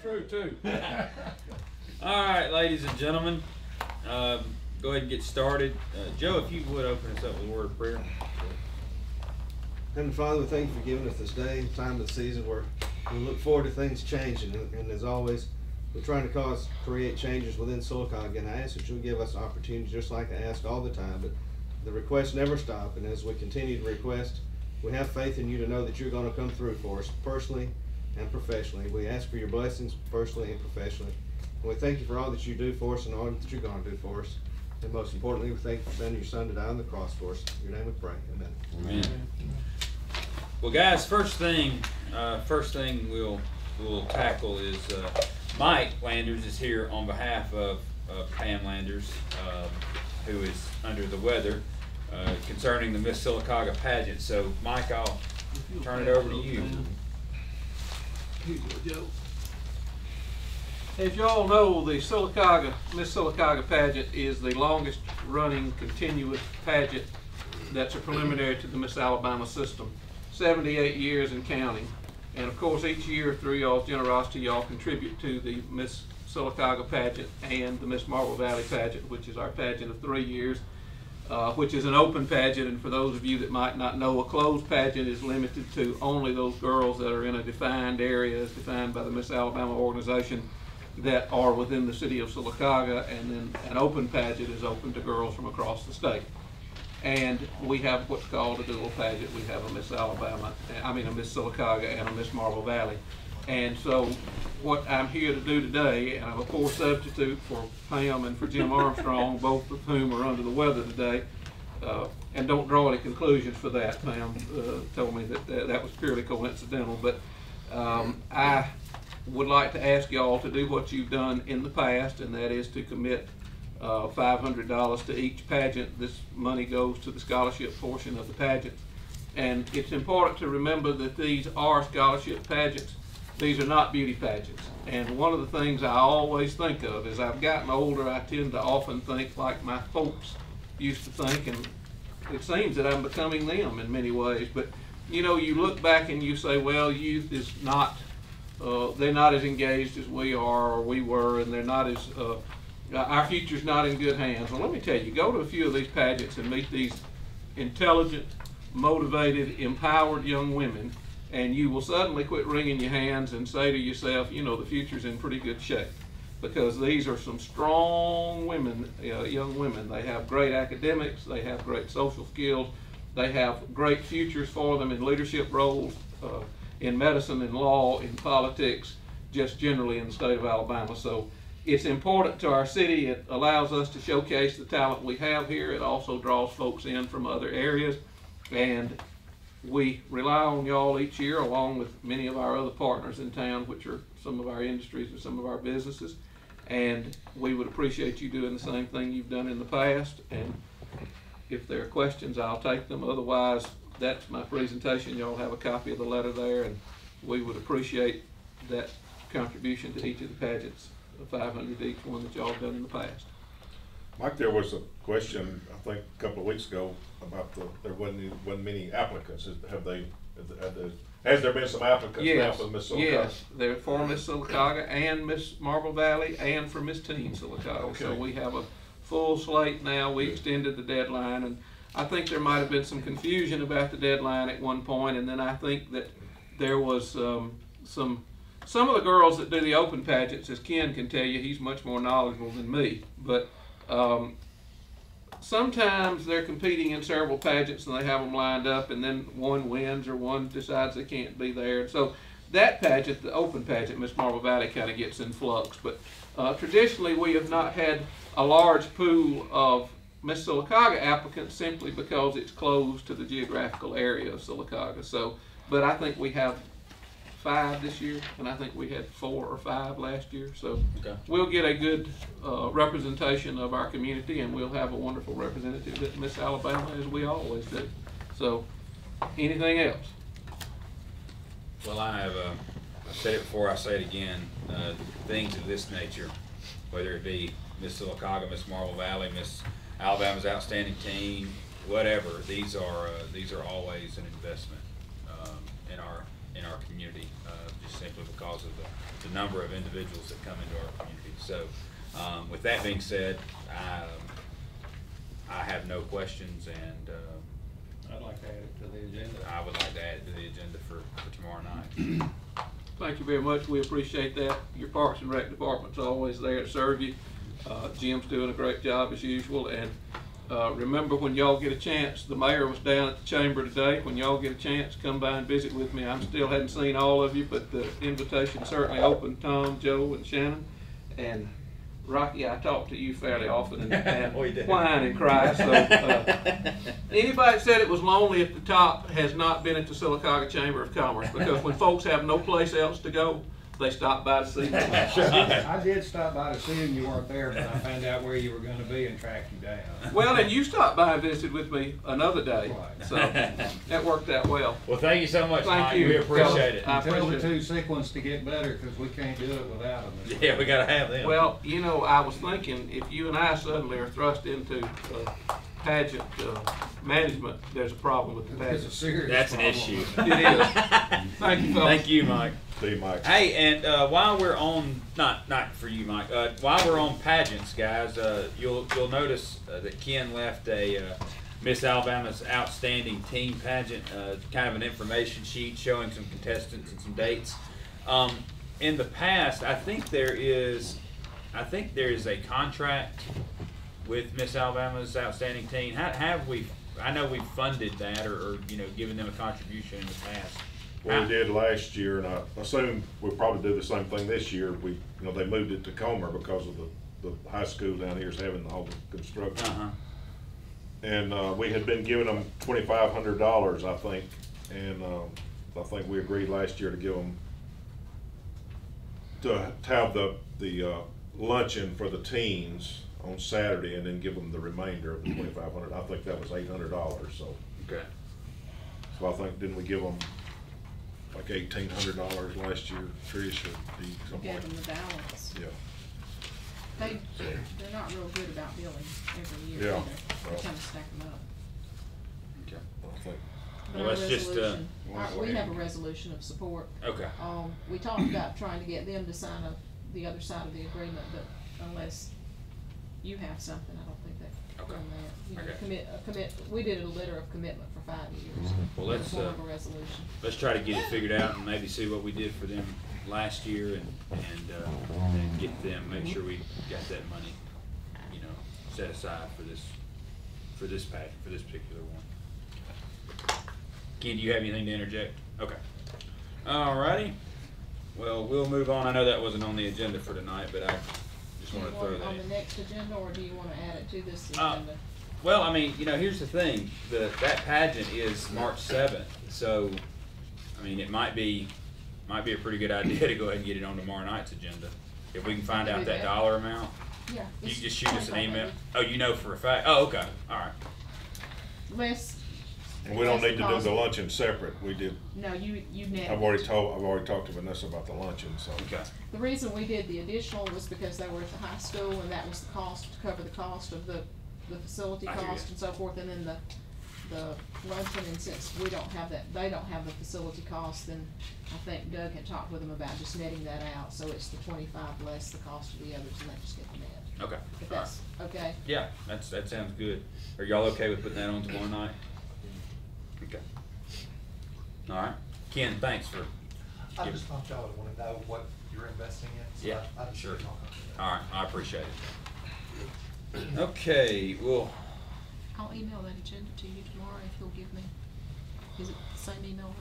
true too. All right, ladies and gentlemen, go ahead and get started. Joe, if you would open us up with a word of prayer. Heavenly Father, we thank you for giving us this day, time of the season where we look forward to things changing, and as always, we're trying to create changes within Sylacauga, and I ask that you'll give us opportunities just like I ask all the time, but the requests never stop, and as we continue to request, we have faith in you to know that you're going to come through for us personally and professionally. We ask for your blessings personally and professionally, and we thank you for all that you do for us and all that you're going to do for us, and most importantly, we thank you for sending your son to die on the cross for us. In your name we pray. Amen. Amen. Well, guys, first thing we'll tackle is Mike Landers is here on behalf of Pam Landers, who is under the weather, concerning the Miss Sylacauga pageant. So, Mike, I'll turn it over to you. Here you go, Joe. As you all know, the Miss Sylacauga pageant is the longest running continuous pageant that's a preliminary to the Miss Alabama system. 78 years and counting. And of course, each year through y'all's generosity, y'all contribute to the Miss Sylacauga pageant and the Miss Marble Valley pageant, which is our pageant of 3 years, which is an open pageant. And for those of you that might not know, a closed pageant is limited to only those girls that are in a defined area as defined by the Miss Alabama organization that are within the city of Sylacauga, and then an open pageant is open to girls from across the state. And we have what's called a dual pageant. We have a Miss Sylacauga and a Miss Marble Valley. And so what I'm here to do today, and I'm a poor substitute for Pam and for Jim Armstrong, both of whom are under the weather today, and don't draw any conclusions for that. Pam told me that was purely coincidental, but I would like to ask y'all to do what you've done in the past, and that is to commit $500 to each pageant. This money goes to the scholarship portion of the pageant. And it's important to remember that these are scholarship pageants. These are not beauty pageants. And one of the things I always think of, as I've gotten older, I tend to often think like my folks used to think, and it seems that I'm becoming them in many ways. But you know, you look back and you say, well, youth is not, they're not as engaged as we are or we were, and they're not as, our future's not in good hands. Well, let me tell you, go to a few of these pageants and meet these intelligent, motivated, empowered young women, and you will suddenly quit wringing your hands and say to yourself, you know, the future's in pretty good shape. Because these are some strong women, young women. They have great academics, they have great social skills, they have great futures for them in leadership roles, in medicine, in law, in politics, just generally in the state of Alabama. So it's important to our city. It allows us to showcase the talent we have here. It also draws folks in from other areas. And we rely on y'all each year, along with many of our other partners in town, which are some of our industries and some of our businesses. And we would appreciate you doing the same thing you've done in the past. And if there are questions, I'll take them. Otherwise, that's my presentation. Y'all have a copy of the letter there, and we would appreciate that contribution to each of the pageants. 500 each one that y'all have done in the past. Mike, there was a question I think a couple of weeks ago about there wasn't many applicants. Has there been some applicants now for Miss Sylacauga? Yes, there are for Miss Sylacauga and Miss Marble Valley and for Miss Teen Sylacauga. Okay. So we have a full slate now. We extended the deadline, and I think there might have been some confusion about the deadline at one point, and then I think that there was some of the girls that do the open pageants, as Ken can tell you, he's much more knowledgeable than me, but sometimes they're competing in several pageants and they have them lined up, and then one wins or one decides they can't be there. So that pageant, the open pageant, Miss Marble Valley, kind of gets in flux. But traditionally we have not had a large pool of Miss Sylacauga applicants simply because it's closed to the geographical area of Sylacauga. So, but I think we have 5 this year, and I think we had 4 or 5 last year. So okay, we'll get a good representation of our community, and we'll have a wonderful representative at Miss Alabama, as we always do. So anything else? Well, I've said it before, I say it again, things of this nature, whether it be Miss Sylacauga, Miss Marble Valley, Miss Alabama's Outstanding Teen, whatever, these are always an investment in our community, just simply because of the number of individuals that come into our community. So with that being said, I have no questions, and I'd like to add it to the agenda. I would like to add it to the agenda for tomorrow night. Thank you very much. We appreciate that. Your Parks and Rec department's always there to serve you. Jim's doing a great job as usual. And remember, when y'all get a chance, the mayor was down at the chamber today. When y'all get a chance, come by and visit with me. I still hadn't seen all of you, but the invitation certainly open. Tom, Joe, and Shannon. And Rocky, I talk to you fairly often and whine and cry. So anybody that said it was lonely at the top has not been at the Sylacauga Chamber of Commerce, because when folks have no place else to go, they stop by to see you. I did stop by to see you and you weren't there, but I found out where you were gonna be and tracked you down. Well, and you stopped by and visited with me another day, Right. so that worked out well. Well, thank you so much, Thank Mike. you. We appreciate it. I Tell the appreciate two it. sick ones to get better, because we can't do it without them. Yeah, we gotta have them. Well, you know, I was thinking, if you and I suddenly are thrust into pageant management, there's a problem with the It's a pageant. serious That's an problem. issue. It is. Thank you, folks. Thank you, Mike. See you, Mike. Hey, and while we're on, not for you, Mike. While we're on pageants, guys, you'll notice that Ken left a Miss Alabama's Outstanding Teen Pageant, kind of an information sheet showing some contestants and some dates. In the past, I think there is a contract with Miss Alabama's Outstanding Teen. Have we? I know we funded that, or you know, given them a contribution in the past. Well, we did last year, and I assume we'll probably do the same thing this year. They moved it to Comer because of the high school down here is having all the construction. Uh-huh. And we had been giving them $2,500, I think, and I think we agreed last year to give them to have the luncheon for the teens on Saturday, and then give them the remainder of the $2,500. I think that was $800. So Okay. I think, didn't we give them like $1,800 last year, Trish, or something Gave like them the balance. Yeah. They're not real good about billing every year Yeah. either. They Well. kind of stack them up. Okay. I think. But Well, our let's just, resolution, well, we have a resolution of support. Okay. We talked about trying to get them to sign up the other side of the agreement, but unless you have something, I don't think they Okay. can that. You know, Okay. we did a letter of commitment for 5 years. Well, in let's, the form of a resolution. Let's try to get it figured out and maybe see what we did for them last year and get them, make sure we got that money, you know, set aside for this pageant, for this particular one. Ken, do you have anything to interject? Okay. Alrighty. Well, we'll move on. I know that wasn't on the agenda for tonight, but I just Do you wanted to want throw it that on in. the next agenda, or do you want to add it to this Uh, agenda? Well, I mean, you know, here's the thing, that pageant is March 7th, so, I mean, it might be a pretty good idea to go ahead and get it on tomorrow night's agenda. If we can find out that dollar amount, Yeah. you it's can just shoot us an 25 email. maybe. Oh, you know for a fact? Oh, okay, alright. Less. And we don't less need to do cost. the luncheon separate. We did, No, you net. I've already talked to Vanessa about the luncheon, so. Okay, The reason we did the additional was because they were at the high school, and that was the cost, to cover the cost of the facility I hear cost you. and so forth, and then the luncheon, and since we don't have that, they don't have the facility cost, then I think Doug had talked with them about just netting that out, so it's the 25 less the cost of the others, and they just get the net. okay, If alright. that's, okay? Yeah, that sounds good. Are y'all okay with putting that on tomorrow night? Okay. Alright. Ken, thanks for I giving. just thought y'all would wanna know what you're investing in, so Yeah, I just sure. didn't talk about that. Alright, I appreciate it. Okay, well, I'll email that agenda to you tomorrow if you'll give me, is it the same email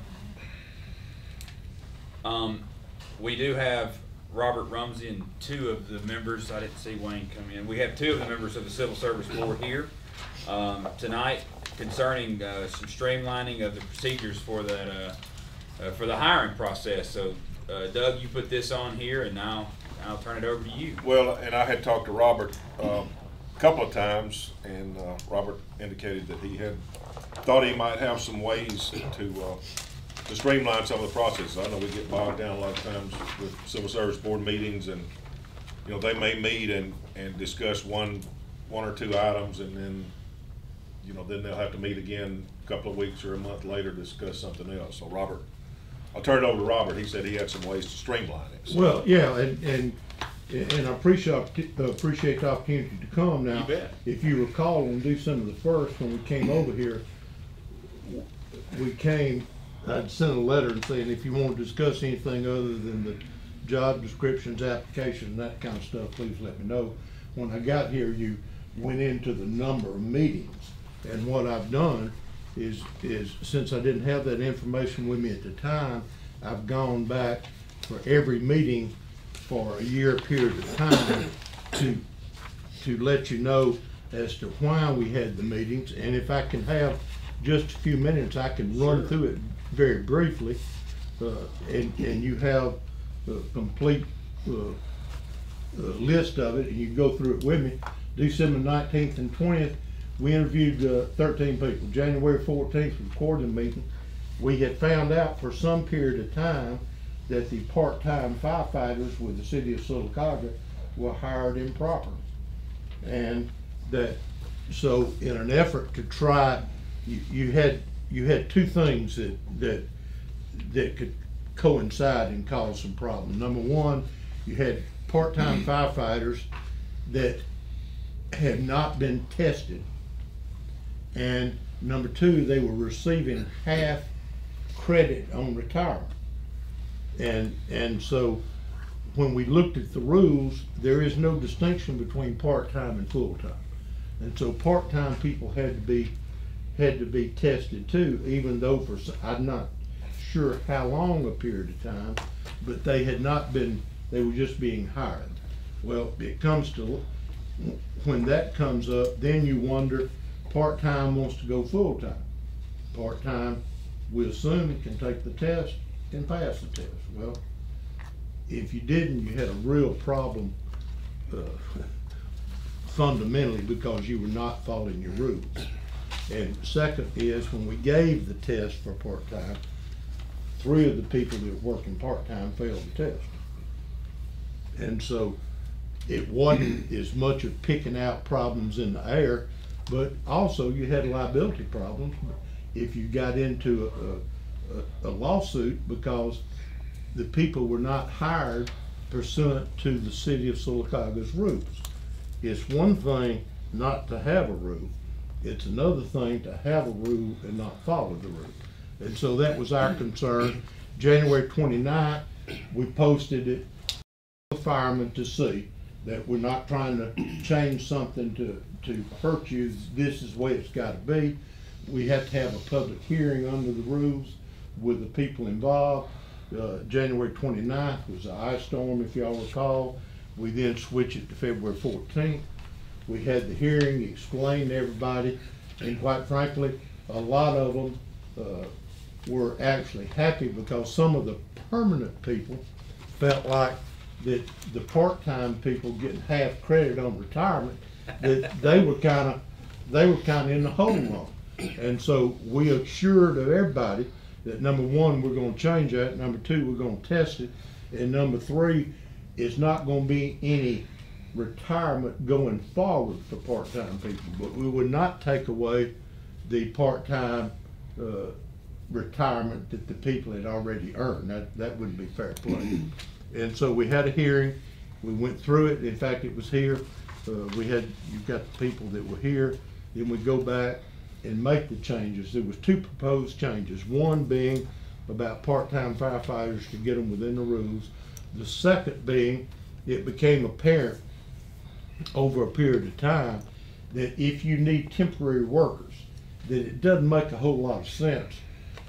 that I have? we do have Robert Rumsey and 2 of the members, I didn't see Wayne come in. We have 2 of the members of the Civil Service Board here, tonight concerning, some streamlining of the procedures for that, for the hiring process. So, Doug, you put this on here and now I'll turn it over to you. Well, and I had talked to Robert a couple of times, and Robert indicated that he had thought he might have some ways to streamline some of the processes. I know we get bogged down a lot of times with Civil Service Board meetings, and you know, they may meet and discuss one or 2 items, and then you know, then they'll have to meet again a couple of weeks or a month later to discuss something else. So Robert I'll turn it over to Robert. He said he had some ways to streamline it. So. Well, yeah, and I appreciate the opportunity to come now. You bet. If you recall on December the 1st, when we came over here, I'd sent a letter and saying, if you want to discuss anything other than the job descriptions, applications, and that kind of stuff, please let me know. When I got here, you went into the number of meetings. And what I've done is since I didn't have that information with me at the time, I've gone back for every meeting for a year period of time to let you know as to why we had the meetings. And if I can have just a few minutes, I can run through it very briefly, and you have a complete list of it, and you go through it with me. December 19th and 20th, we interviewed 13 people. January 14th was a quarterly meeting. We had found out for some period of time that the part-time firefighters with the city of Sylacauga were hired improperly. And that, so in an effort to try, you had two things that could coincide and cause some problems. Number one, you had part-time firefighters that had not been tested. And number two, they were receiving half credit on retirement. And so when we looked at the rules, there is no distinction between part-time and full-time. And so part-time people had to be tested too, even though for, I'm not sure how long a period of time, but they had not been, they were just being hired. Well, it comes to, when that comes up, then you wonder, part-time wants to go full-time. Part-time, we assume it can take the test, can pass the test. Well, if you didn't, you had a real problem fundamentally because you were not following your rules. And second is, when we gave the test for part-time, 3 of the people that were working part-time failed the test. And so it wasn't as much of picking out problems in the air, but also you had liability problems if you got into a lawsuit because the people were not hired pursuant to the city of Sylacauga's rules. It's one thing not to have a rule. It's another thing to have a rule and not follow the rule. And so that was our concern. January 29th, we posted it for the firemen to see that we're not trying to change something to hurt you. This is the way it's got to be. We have to have a public hearing under the rules with the people involved. January 29th was an ice storm, if y'all recall. We then switched it to February 14th. We had the hearing, explained to everybody, and quite frankly, a lot of them were actually happy because some of the permanent people felt like that the part-time people getting half credit on retirement, that they were kind of in the hole on. And so we assured everybody that number one, we're going to change that. Number two, we're going to test it. And number three, it's not going to be any retirement going forward for part-time people. But we would not take away the part-time retirement that the people had already earned. That wouldn't be fair play. And so we had a hearing. We went through it. In fact, it was here. You've got the people that were here. Then we go back and make the changes. There was 2 proposed changes. One being about part-time firefighters to get them within the rules. The second being, it became apparent over a period of time that if you need temporary workers, that it doesn't make a whole lot of sense.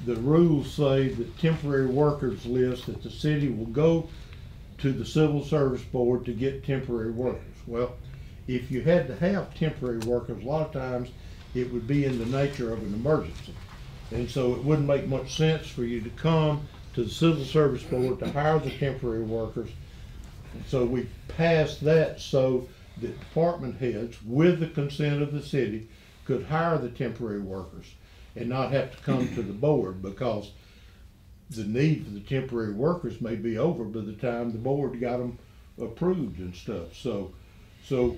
The rules say that temporary workers list that the city will go to the Civil Service Board to get temporary workers. Well, if you had to have temporary workers, a lot of times it would be in the nature of an emergency. And so it wouldn't make much sense for you to come to the Civil Service Board to hire the temporary workers. And so we passed that so that department heads, with the consent of the city, could hire the temporary workers and not have to come to the board, because the need for the temporary workers may be over by the time the board got them approved and stuff. So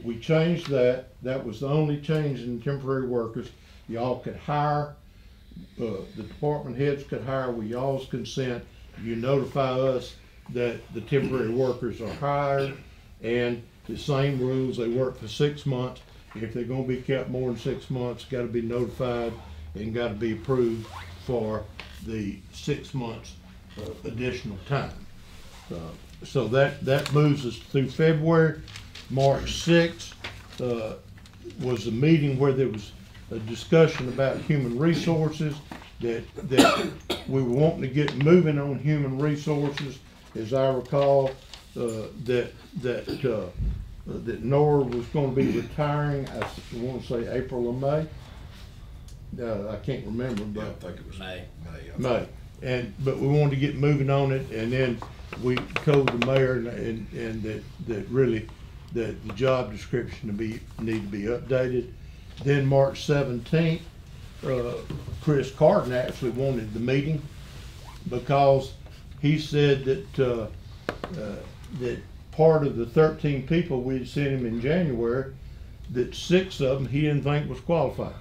we changed that. That was the only change in temporary workers. Y'all could hire, the department heads could hire with y'all's consent, you notify us that the temporary workers are hired, and the same rules, they work for 6 months. If they're gonna be kept more than 6 months, gotta be notified and gotta be approved for the 6 months additional time. So that moves us through February. March 6th was a meeting where there was a discussion about human resources, that we were wanting to get moving on human resources. As I recall, that Nora was going to be retiring, I want to say April or May. I can't remember, but Yeah, I think it was May. May. But we wanted to get moving on it, and then we told the mayor and that really that the job description need to be updated. Then March 17th, Chris Carden actually wanted the meeting because he said that that part of the 13 people we'd sent him in January, that 6 of them he didn't think was qualified.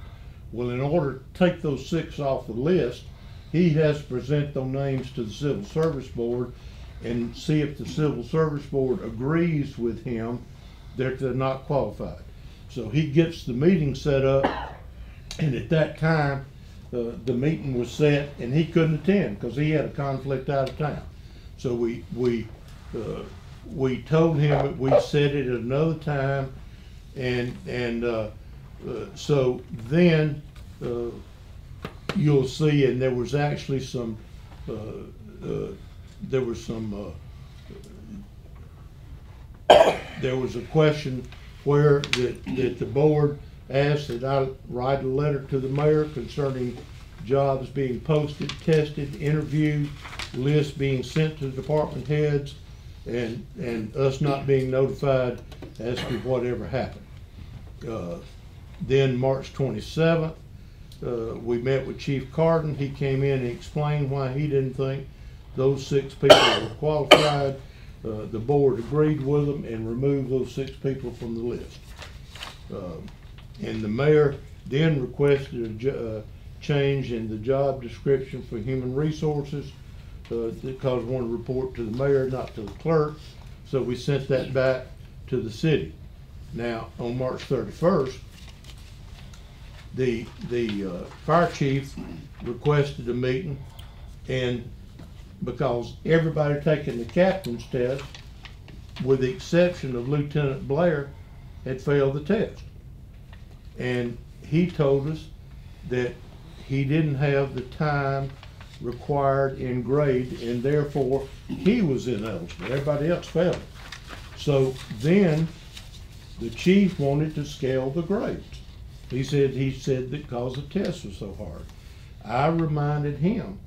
Well, in order to take those 6 off the list, he has to present those names to the Civil Service Board and see if the Civil Service Board agrees with him that they're not qualified. So he gets the meeting set up, and at that time, the meeting was set, and he couldn't attend because he had a conflict out of town. So we told him that we set it at another time, and so then you'll see, and there was actually some there was a question where that the board asked that I write a letter to the mayor concerning jobs being posted, tested, interviewed, lists being sent to the department heads, and us not being notified as to whatever happened. Then March 27th, we met with Chief Carden. He came in and explained why he didn't think those 6 people were qualified. The board agreed with them and removed those 6 people from the list. And the mayor then requested a change in the job description for human resources because we wanted to report to the mayor, not to the clerk. So we sent that back to the city. Now, on March 31st, the fire chief requested a meeting, and because everybody taking the captain's test, with the exception of Lieutenant Blair, had failed the test. And he told us that he didn't have the time required in grade, and therefore he was ineligible. Everybody else failed. So then the chief wanted to scale the grades. He said that because the test was so hard. I reminded him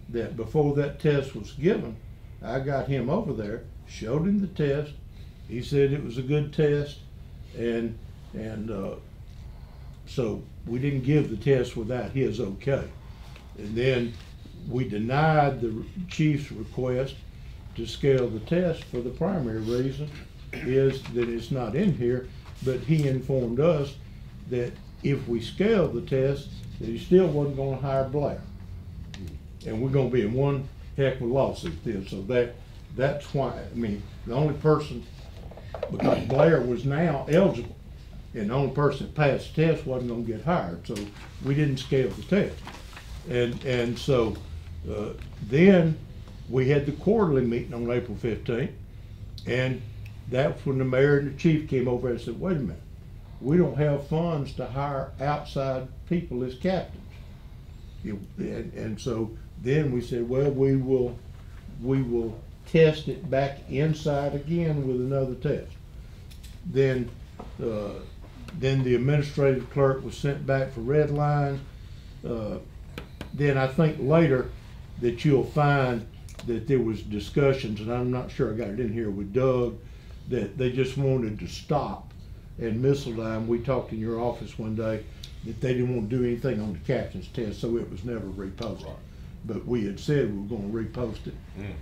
that before that test was given, I got him over there, showed him the test. He said it was a good test, and so we didn't give the test without his okay. And then we denied the chief's request to scale the test for the primary reason is that it's not in here, but he informed us that if we scaled the test, that he still wasn't gonna hire Blair. And we're gonna be in one heck of a lawsuit then, so that's why, I mean, the only person, because Blair was now eligible, and the only person that passed the test wasn't gonna get hired, so we didn't scale the test. And so then we had the quarterly meeting on April 15th, and that's when the mayor and the chief came over and said, wait a minute, we don't have funds to hire outside people as captains. And so then we said, well, we will test it back inside again with another test. Then the administrative clerk was sent back for red line. Then I think later that you'll find that there was discussions, and I'm not sure I got it in here with Doug, that they just wanted to stop. And Missildine, we talked in your office one day that they didn't want to do anything on the captain's test, so it was never reposted. Right. But we had said we were going to repost it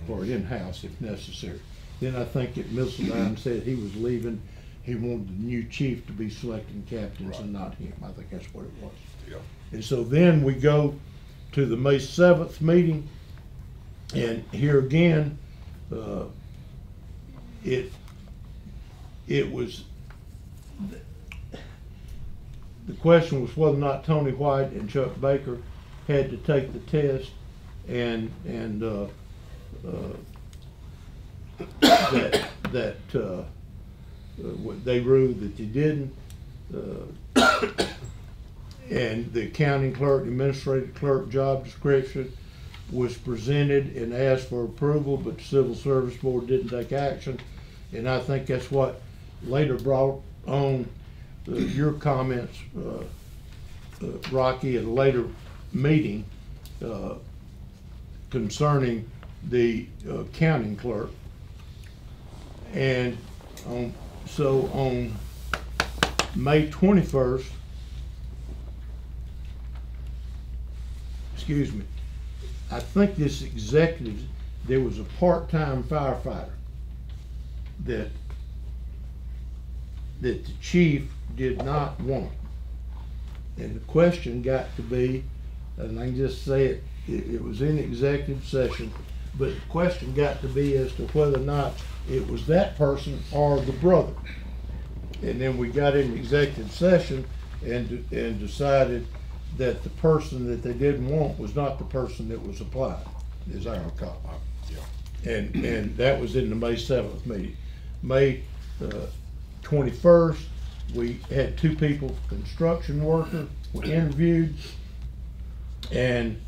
for in-house if necessary. Then I think that Missildine said he was leaving. He wanted the new chief to be selecting captains and not him. I think that's what it was. Yeah. And so then we go to the May 7th meeting, And here again, it was, the question was whether or not Tony White and Chuck Baker had to take the test, and they ruled that they didn't. And the accounting clerk, administrative clerk job description was presented and asked for approval, but the Civil Service Board didn't take action. And I think that's what later brought on your comments, Rocky, at a later meeting concerning the accounting clerk. And so on May 21st, excuse me, I think this executive, there was a part-time firefighter that the chief did not want. And the question got to be, and I can just say it was in executive session, but the question got to be as to whether or not it was that person or the brother. And then we got in executive session and decided that the person that they didn't want was not the person that was applied, as I recall. Yeah. And that was in the May 7th meeting. May 21st, we had 2 people, construction worker, were interviewed, and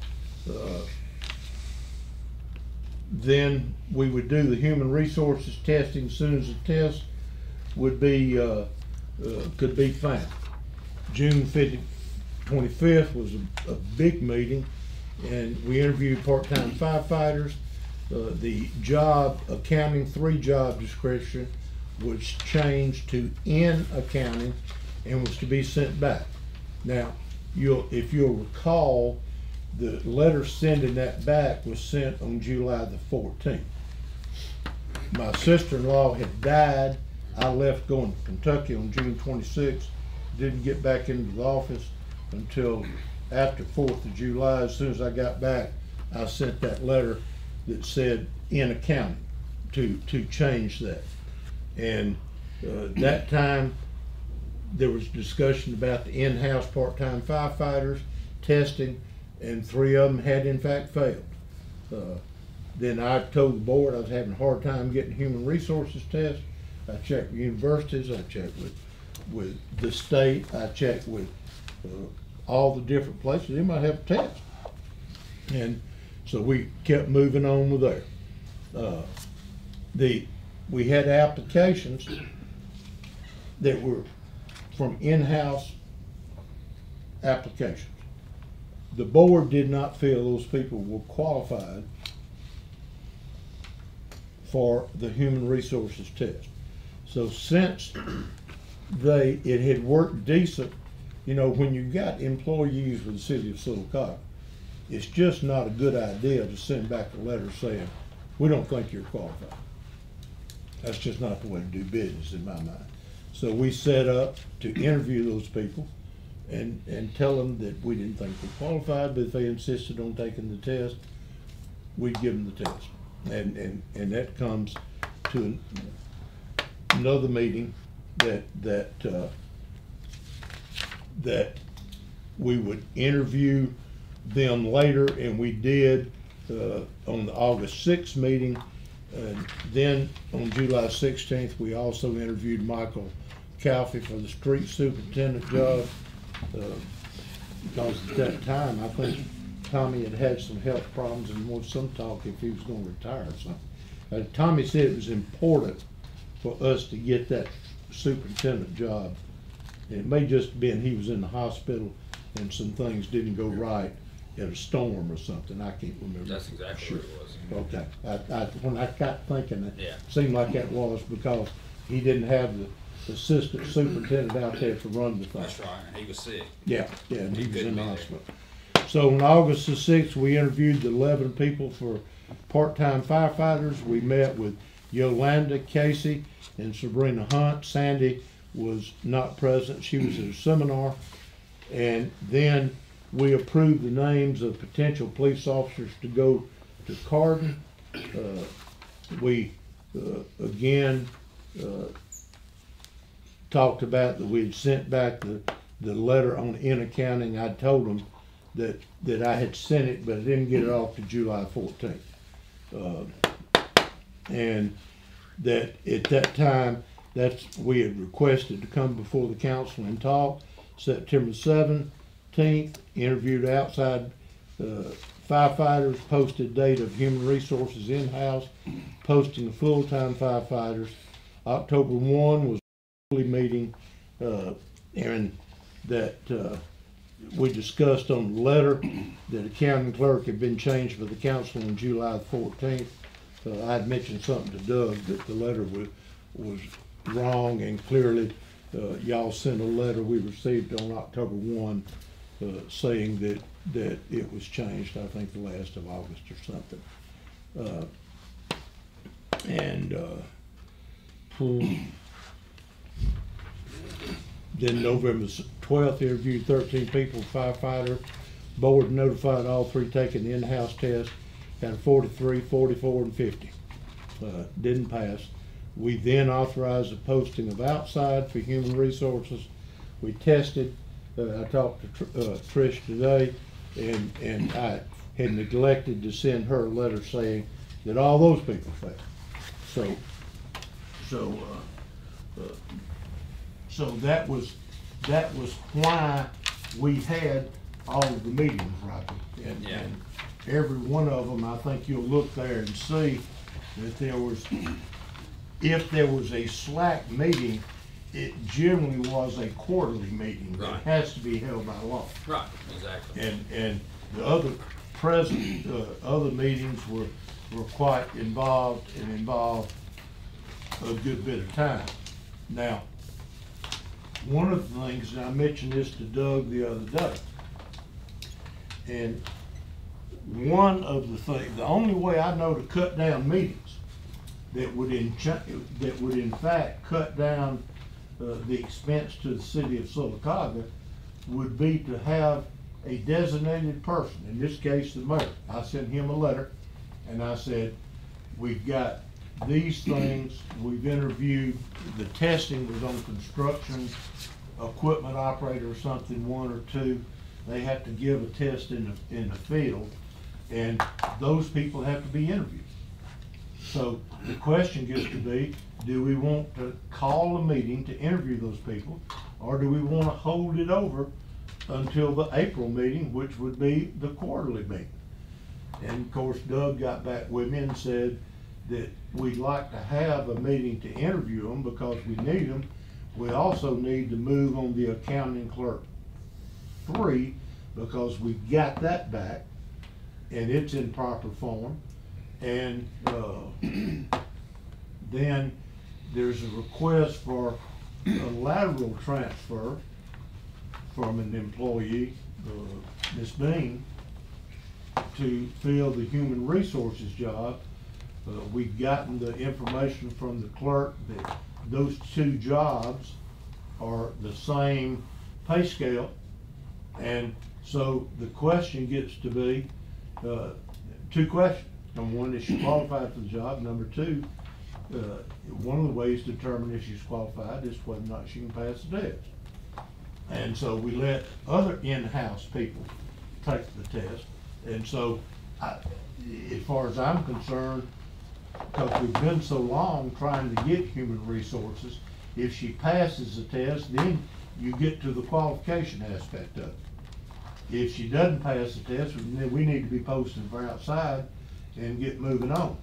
then we would do the human resources testing as soon as the test would be could be found. June 25th was a big meeting, and we interviewed part-time firefighters. The job accounting 3 job description was changed to in accounting and was to be sent back. Now, if you'll recall, the letter sending that back was sent on July the 14th. My sister-in-law had died. I left going to Kentucky on June 26th. Didn't get back into the office until after 4th of July. As soon as I got back, I sent that letter that said in accounting to change that. And that time there was discussion about the in-house part-time firefighters testing, and 3 of them had in fact failed. Then I told the board I was having a hard time getting human resources tests. I checked with universities, I checked with the state, I checked with all the different places. They might have a test. And so we kept moving on with there. We had applications that were from in-house applications. The board did not feel those people were qualified for the human resources test. So since it had worked decent, you know, when you've got employees with the city of Sylacauga, it's just not a good idea to send back a letter saying, we don't think you're qualified. That's just not the way to do business in my mind. So we set up to interview those people and tell them that we didn't think they qualified, but if they insisted on taking the test, we'd give them the test. And that comes to another meeting that we would interview them later, and we did on the August 6th meeting. And then on July 16th, we also interviewed Michael Calfee for the street superintendent job, because at that time, I think Tommy had some health problems and wanted some talk if he was going to retire or something. Tommy said it was important for us to get that superintendent job. And it may just have been he was in the hospital and some things didn't go right at a storm or something. I can't remember. That's exactly what it was. Okay. When I got thinking, it Yeah. seemed like that was because he didn't have the assistant superintendent out there to run the thing. That's right. He was sick. Yeah, and he was couldn't in the be there. hospital. So on August the 6th, we interviewed the 11 people for part-time firefighters. We met with Yolanda Casey and Sabrina Hunt. Sandy was not present. She was at a seminar. And then we approved the names of potential police officers to go Carden. We, again, talked about that we'd sent back the letter on in accounting. I told them that I had sent it, but I didn't get it off to July 14th. And that at that time, we had requested to come before the council and talk. September 17th, interviewed outside firefighters, posted date of human resources in-house, posting the full-time firefighters. October 1 was a meeting, and that we discussed on the letter that the county clerk had been changed by the council on July 14th. I had mentioned something to Doug that the letter was wrong, and clearly y'all sent a letter we received on October 1 saying that it was changed, I think the last of August or something. Then November 12th, interviewed 13 people, firefighter. Board notified all 3 taking the in-house test. Got a 43, 44, and 50. Didn't pass. We then authorized the posting of outside for human resources. We tested. I talked to Trish today, and I had neglected to send her a letter saying that all those people failed. So that was why we had all of the meetings, Rocky. And every one of them, I think you'll look there and see that if there was a slack meeting, it generally was a quarterly meeting. Right. It has to be held by law. Right, exactly. And the other meetings were quite involved and involved a good bit of time. Now, one of the things, and I mentioned this to Doug the other day, and one of the things, the only way I know to cut down meetings that would in fact cut down the expense to the city of Sylacauga would be to have a designated person, in this case the mayor. I sent him a letter and I said, we've got these things, we've interviewed, the testing was on construction, equipment operator or something, 1 or 2. They have to give a test in the field, and those people have to be interviewed. So the question gets to be, do we want to call a meeting to interview those people, or do we want to hold it over until the April meeting, which would be the quarterly meeting? And of course, Doug got back with me and said that we'd like to have a meeting to interview them because we need them. We also need to move on the accounting clerk 3 because we got that back and it's in proper form. And then there's a request for a lateral transfer from an employee, Ms. Bean, to fill the human resources job. We've gotten the information from the clerk that those 2 jobs are the same pay scale. And so the question gets to be 2 questions. Number 1, is she qualified for the job? Number 2, one of the ways to determine if she's qualified is whether or not she can pass the test. And so we let other in-house people take the test. And so as far as I'm concerned, because we've been so long trying to get human resources, if she passes the test, then you get to the qualification aspect of it. If she doesn't pass the test, then we need to be posting for outside and get moving on.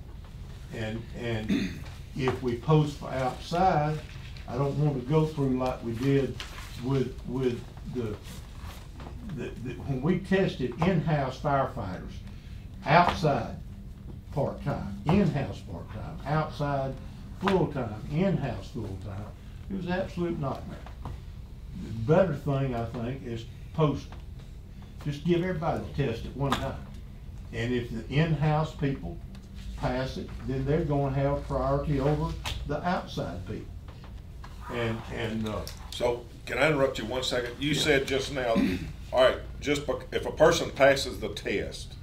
And if we post for outside, I don't want to go through like we did with the when we tested in-house firefighters, outside part-time, in-house part-time, outside full-time, in-house full-time. It was an absolute nightmare. The better thing, I think, is post. Just give everybody the test at one time. And if the in-house people pass it, then they're going to have priority over the outside people. So, can I interrupt you 1 second? You said just now, all right, if a person passes the test,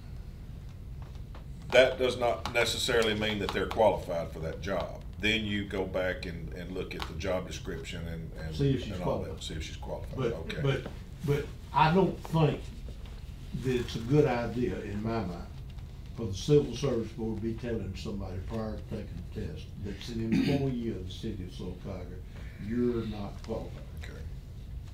that does not necessarily mean that they're qualified for that job. Then you go back and look at the job description and See if she's and all that, qualified. see if she's qualified, But, okay. but I don't think that it's a good idea in my mind for the Civil Service Board to be telling somebody prior to taking the test that's an employee of the city of Sylacauga, you're not qualified. Okay,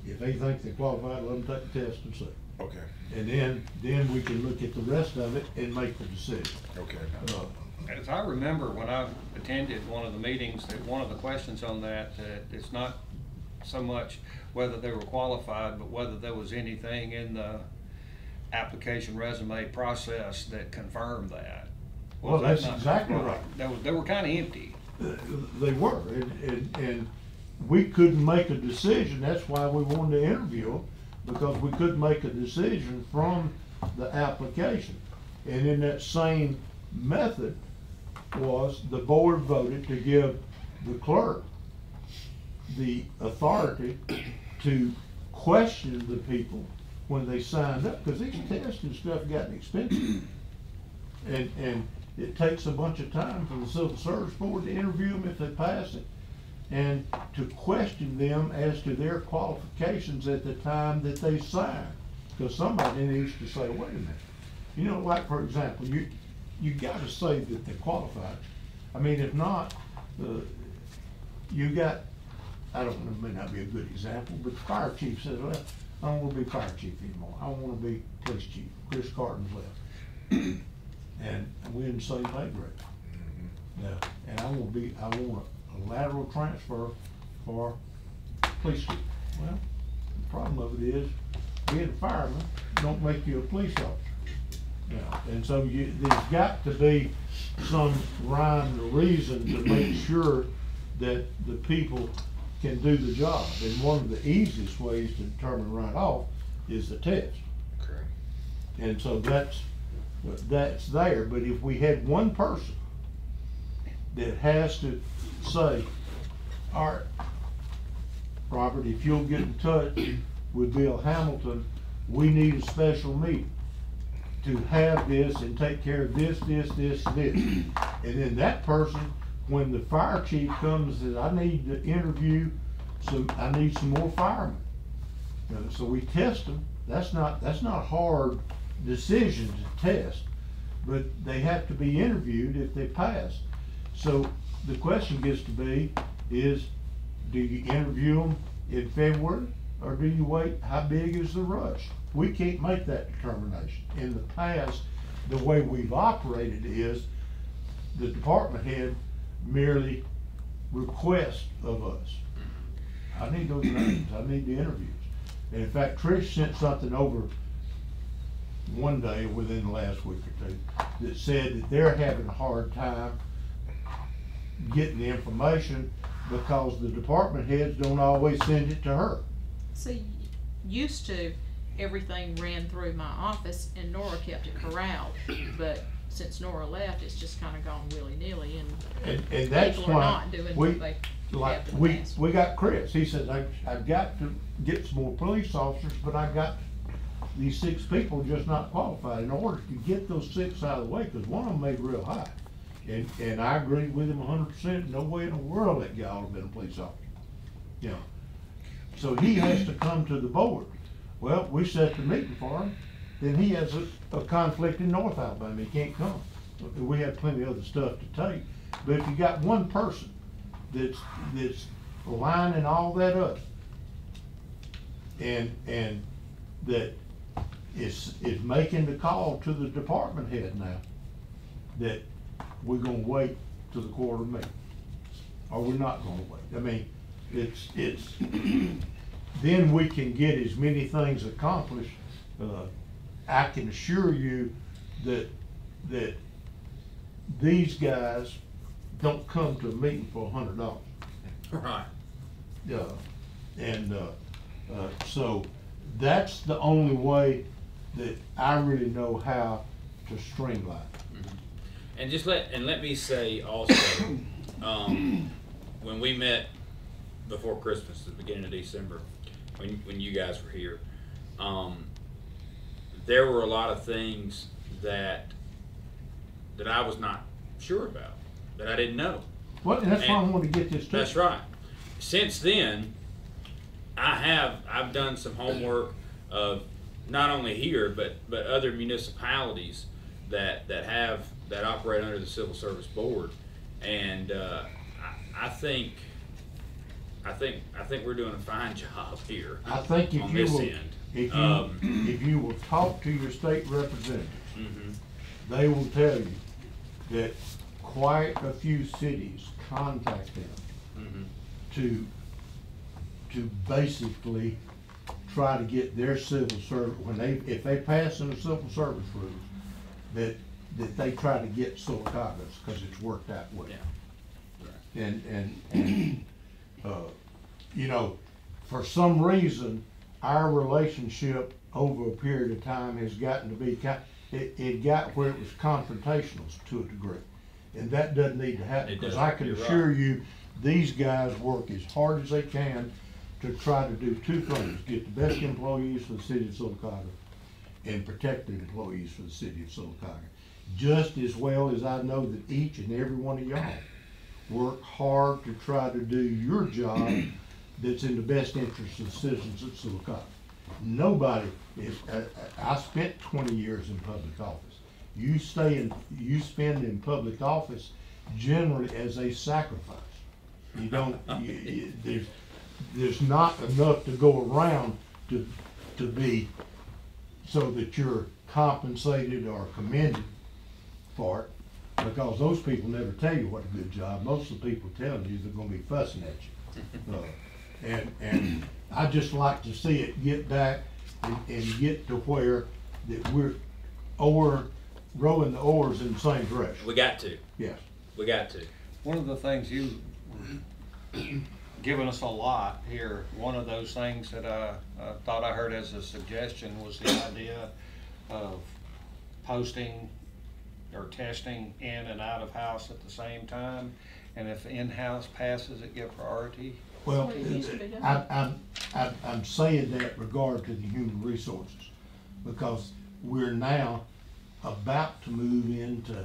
If they think they're qualified, let them take the test and see. okay, And then we can look at the rest of it and make the decision. okay. As I remember, when I attended one of the meetings, that one of the questions on that it's not so much whether they were qualified, but whether there was anything in the application resume process that confirmed that. Well, Was that that's not exactly right. They were kind of empty. They were, and we couldn't make a decision, that's why we wanted to interview them, because we couldn't make a decision from the application. And in that same method was the board voted to give the clerk the authority to question the people when they signed up, because these tests and stuff gotten expensive. And it takes a bunch of time for the Civil Service Board to interview them if they pass it, and to question them as to their qualifications at the time that they sign. Because somebody needs to say, wait a minute, you know, like for example, you gotta say that they're qualified. I mean, if not, you got, I don't know, it may not be a good example, but the fire chief says, well, I don't wanna be fire chief anymore, I wanna be police chief. Chris Carton's left. And we're in the same pay grade. Yeah, and I want a lateral transfer for police chief. Well, the problem of it is, being a fireman don't make you a police officer. Yeah, and so there's got to be some rhyme or reason to make sure that the people can do the job. And one of the easiest ways to determine right off is the test. Okay. And so that's there, but if we had one person that has to say, all right, Robert, if you'll get in touch with Bill Hamilton, we need a special meeting to have this and take care of this, this, this, this. And then that person, when the fire chief comes and says, I need to interview, so I need some more firemen. So we test them. That's not a hard decision to test, but they have to be interviewed if they pass. So the question gets to be is, do you interview them in February, or do you wait? How big is the rush? We can't make that determination. In the past, the way we've operated is the department head merely requests of us, I need those names, I need the interviews. And in fact, Trish sent something over one day within the last week or two that said that they're having a hard time getting the information because the department heads don't always send it to her. See, used to, everything ran through my office and Nora kept it corralled, but since Nora left, it's just kinda gone willy-nilly And that's people are why not doing what they have in the past. we got Chris, he says, I've got to get some more police officers, but I've got these 6 people just not qualified. In order to get those 6 out of the way, because one of them made real high. And I agree with him 100%, no way in the world that guy would have been a police officer. You know, so he has to come to the board. Well, we set the meeting for him, then he has a conflict in North Alabama, he can't come. We have plenty of other stuff to take, but if you got one person that's lining all that up, and that is making the call to the department head now, that we're gonna wait till the quarter meeting, or we're not gonna wait. I mean, it's then we can get as many things accomplished. I can assure you that these guys don't come to a meeting for $100. Right. And so that's the only way that I really know how to streamline. And let me say also, when we met before Christmas, at the beginning of December, when you guys were here, there were a lot of things that that I was not sure about, that I didn't know. Well, and that's why I And- wanted to get this to. That's right. Since then, I've done some homework of not only here, but other municipalities that operate under the Civil Service Board, and I think we're doing a fine job here. I think on this end. if you will talk to your state representatives, Mhm. they will tell you that quite a few cities contact them Mhm. to basically try to get their civil service, if they pass in the civil service rules, that they try to get Sylacauga's, cause it's worked that way. Yeah. And you know, for some reason, our relationship over a period of time has gotten to be it got where it was confrontational to a degree. And that doesn't need to happen, It because doesn't. I can You're assure right. you, these guys work as hard as they can to try to do two things: get the best employees for the city of Sylacauga and protect the employees for the city of Sylacauga. Just as well as I know that each and every one of y'all work hard to try to do your job that's in the best interest of the citizens of Sylacauga. Nobody is, I spent 20 years in public office. You spend in public office generally as a sacrifice. You don't, there's not enough to go around to be so that you're compensated or commended for it, because those people never tell you what a good job. Most of the people telling you they're gonna be fussing at you. And I just like to see it get back and get to where that we're rowing the oars in the same direction. We got to. Yes. We got to. One of the things you given us a lot here, one of those things that I thought I heard as a suggestion was the idea of posting or testing in and out of house at the same time, and if in-house passes, it get priority. Well, That's what it used to be done. I'm saying that regard to the human resources, because we're now about to move into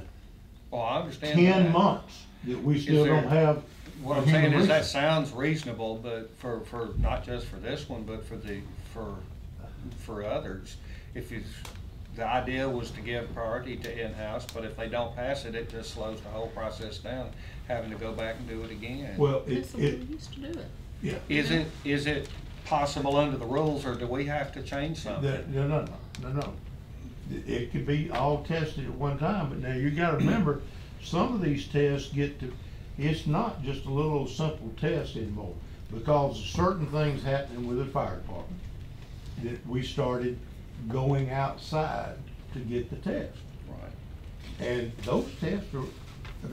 Well, I understand 10 that. months that we still there- don't have. What a I'm saying human is that resource. sounds reasonable, but for not just for this one, but for others. If the idea was to give priority to in-house, but if they don't pass it, it just slows the whole process down, having to go back and do it again. Well, That's the way we used to do it. yeah. Is it possible under the rules, or do we have to change something? No. It could be all tested at one time, but now you gotta remember, some of these tests it's not just a little simple test anymore, because of certain things happening with the fire department, that we started going outside to get the test. Right. And those tests are,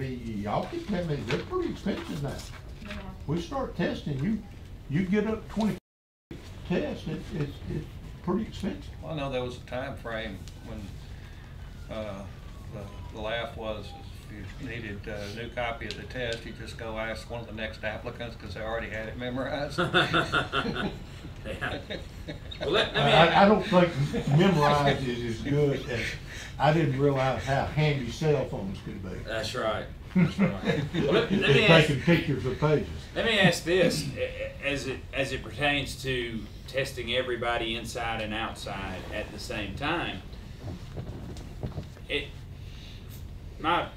y'all can tell me, they're pretty expensive now. They are. We start testing, you get up 20 tests, it's pretty expensive. Well, I know there was a time frame when, the laugh was, if you needed a new copy of the test, you just go ask one of the next applicants, because they already had it memorized. Yeah. Well, let me I don't think memorized is as good as, I didn't realize how handy cell phones could be. That's right. That's right. Well, let me They're ask, taking pictures of pages. let me ask this, as it pertains to testing everybody inside and outside at the same time. My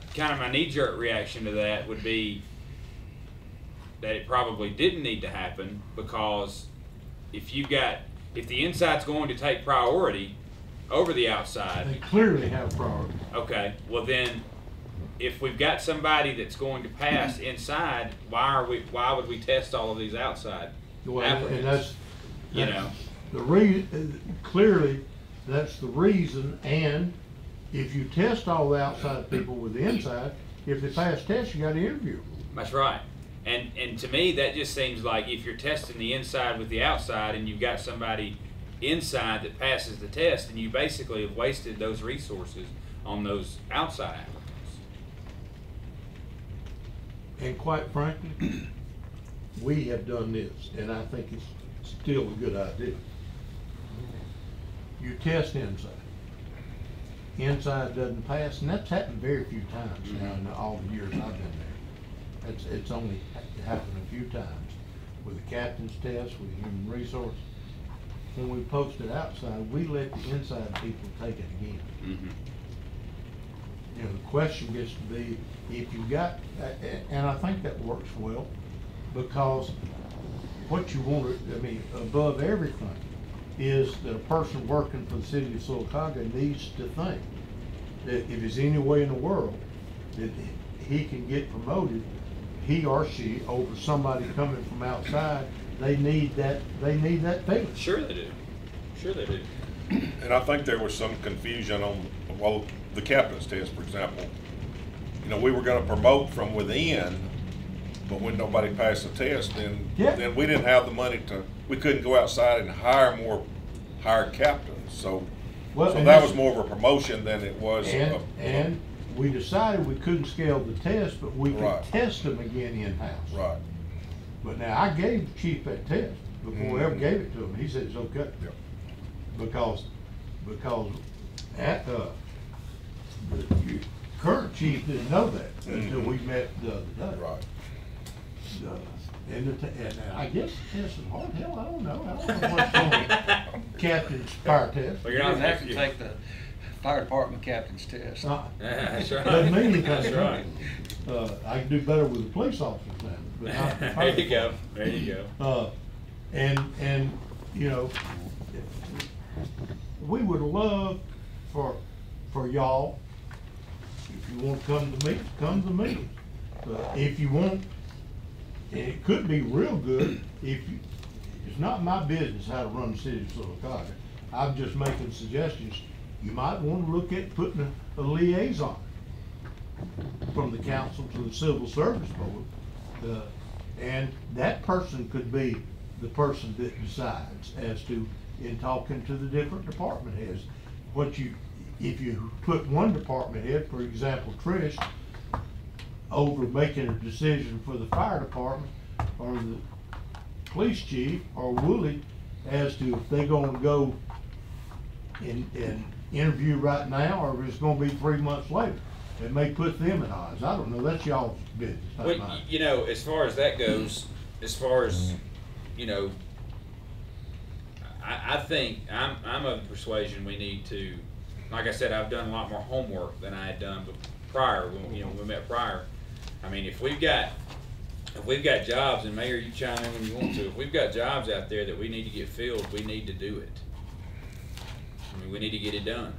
knee-jerk reaction to that would be that it probably didn't need to happen, because if the inside's going to take priority over the outside, They clearly have priority. okay, well then, if we've got somebody that's going to pass inside, why would we test all of these outside Well, and applicants? You know, clearly, that's the reason, and if you test all the outside people with the inside, if they pass tests, you gotta interview them. that's right. And to me, that just seems like if you're testing the inside with the outside and you've got somebody inside that passes the test, and you basically have wasted those resources on those outside applicants. And quite frankly, we have done this, and I think it's still a good idea. You test inside. inside doesn't pass, and that's happened very few times now in all the years I've been there. It's only happened a few times with the captain's test, with human resource. When we post it outside, we let the inside people take it again. You know, the question gets to be, if you got, and I think that works well, because what you want, I mean, above everything, is that a person working for the city of Sylacauga needs to think that if there's any way in the world that he can get promoted, he or she, over somebody coming from outside, they need that feeling. Sure they do. Sure they do. And I think there was some confusion on, well, the captain's test, for example. You know, we were gonna promote from within, but when nobody passed the test, then we didn't have the money we couldn't go outside and hire captains. So that was more of a promotion than it was. And we decided we couldn't scale the test, but we could test them again in-house. Right. But now, I gave the chief that test before we ever gave it to him. He said it's okay. Yep. Because at the current chief didn't know that until we met the other day. Right. And I guess the test is hard. Hell, I don't know. I don't know what's on captain's fire test. Well, You don't have to take the fire department captain's test. That's right. Doesn't mean anything. That's right. I can do better with the police officers now. But not the fire There you go. There you go. And you know, we would love for y'all, if you want to come to meetings, come to the meetings. If you want, and it could be real good if you, it's not my business how to run the city of Sylacauga. I'm just making suggestions. You might want to look at putting a liaison from the council to the civil service board. And that person could be the person that decides as to, in talking to the different department heads. If you put one department head, for example, Trish, over making a decision for the fire department or the police chief or Woolley as to if they're gonna go and interview right now or if it's gonna be 3 months later. It may put them at odds. I don't know, that's y'all's business, not Well, mine. you know, as far as that goes, as far as, you know, I think I'm of the persuasion we need to, like I said, I've done a lot more homework than I had done prior, when we met prior. I mean, if we've got jobs, and Mayor, you chime in when you want to, if we've got jobs out there that we need to get filled, we need to do it. I mean, we need to get it done.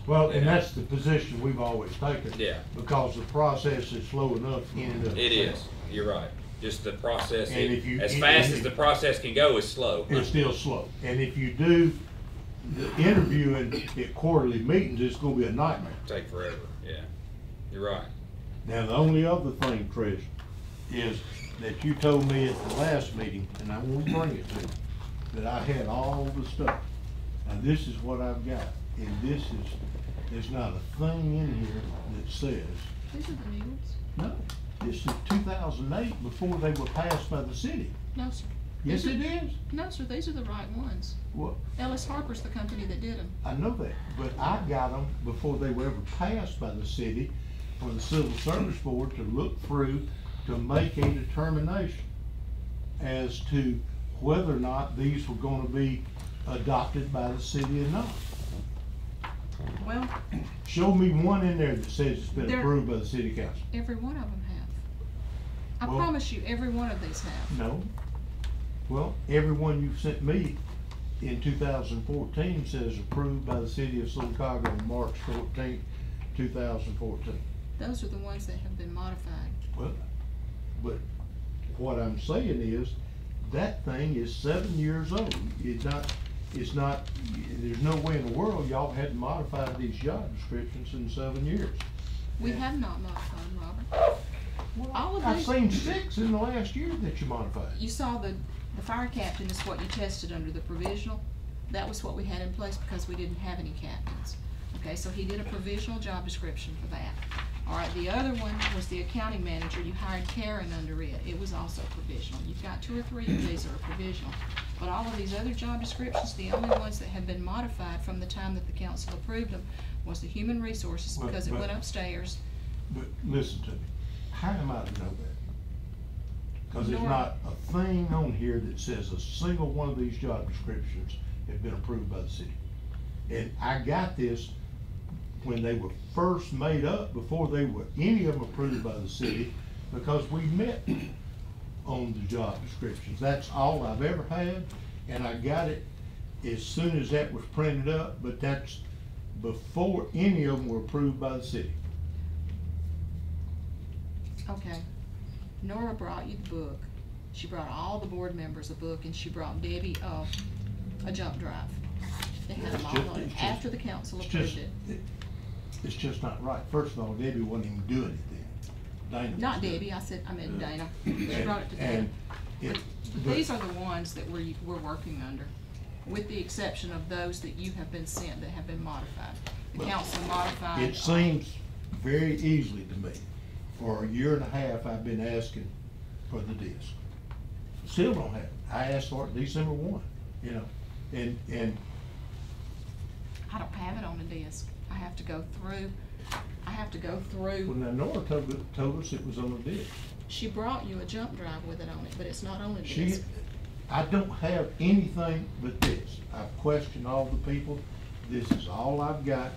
Well, and that's the position we've always taken. Yeah. Because the process is slow enough in and of It itself. is, you're right. Just the process, And if you- as fast as the process can go is slow. It's still slow. And if you do the interviewing at quarterly meetings, it's gonna be a nightmare. Take forever, yeah. You're right. Now, the only other thing, Trish, is that you told me at the last meeting, and I won't bring it to you, that I had all the stuff. Now, this is what I've got, and there's not a thing in here that says, These are the new ones. no, this is 2008 before they were passed by the city. No, sir. Yes, These it are- is. No, sir, these are the right ones. Well, Ellis Harper's the company that did them. I know that, but I got them before they were ever passed by the city for the Civil Service Board to look through to make a determination as to whether or not these were gonna be adopted by the city or not. Well, Show me one in there that says it's been There- approved by the city council. every one of them have. I Well- promise you, every one of these have. No. Well, every one you sent me in 2014 says approved by the city of Sylacauga on March 14th, 2014. Those are the ones that have been modified. Well, but what I'm saying is, that thing is 7 years old. It's not, there's no way in the world y'all hadn't modified these job descriptions in 7 years. We have not modified them, Robert. All of I've these, seen 6 in the last year that you modified. you saw the fire captain is what you tested under the provisional. That was what we had in place because we didn't have any captains. Okay, so he did a provisional job description for that. All right, the other one was the accounting manager. You hired Karen under it. It was also provisional. You've got 2 or 3 of these that are provisional. But all of these other job descriptions, the only ones that have been modified from the time that the council approved them was the human resources, because it went upstairs. But listen to me, how am I to know that? Cause there's Nor- not a thing on here that says a single one of these job descriptions have been approved by the city. And I got this when they were first made up, before they were any of them approved by the city, because we met on the job descriptions. That's all I've ever had, and I got it as soon as that was printed up, but that's before any of them were approved by the city. Okay. Nora brought you the book. She brought all the board members a book, and she brought Debbie a jump drive. They had them all on it after the council approved it. It's just not right. First of all, Debbie wasn't even doing it then. Dana Not was doing Debbie, I meant Dana. She And- brought it to Dana. and but These are the ones that we're working under, with the exception of those that you have been sent that have been modified. The Well, council modified. It seems very easily to me, for a year and a half, I've been asking for the disc. Still don't have it. I asked for it December 1, you know, and I don't have it on the disc. I have to go through. well, now Nora told us it was on the disc. She brought you a jump drive with it on it, but it's not on the She, disc. I don't have anything but this. I've questioned all the people. This is all I've got.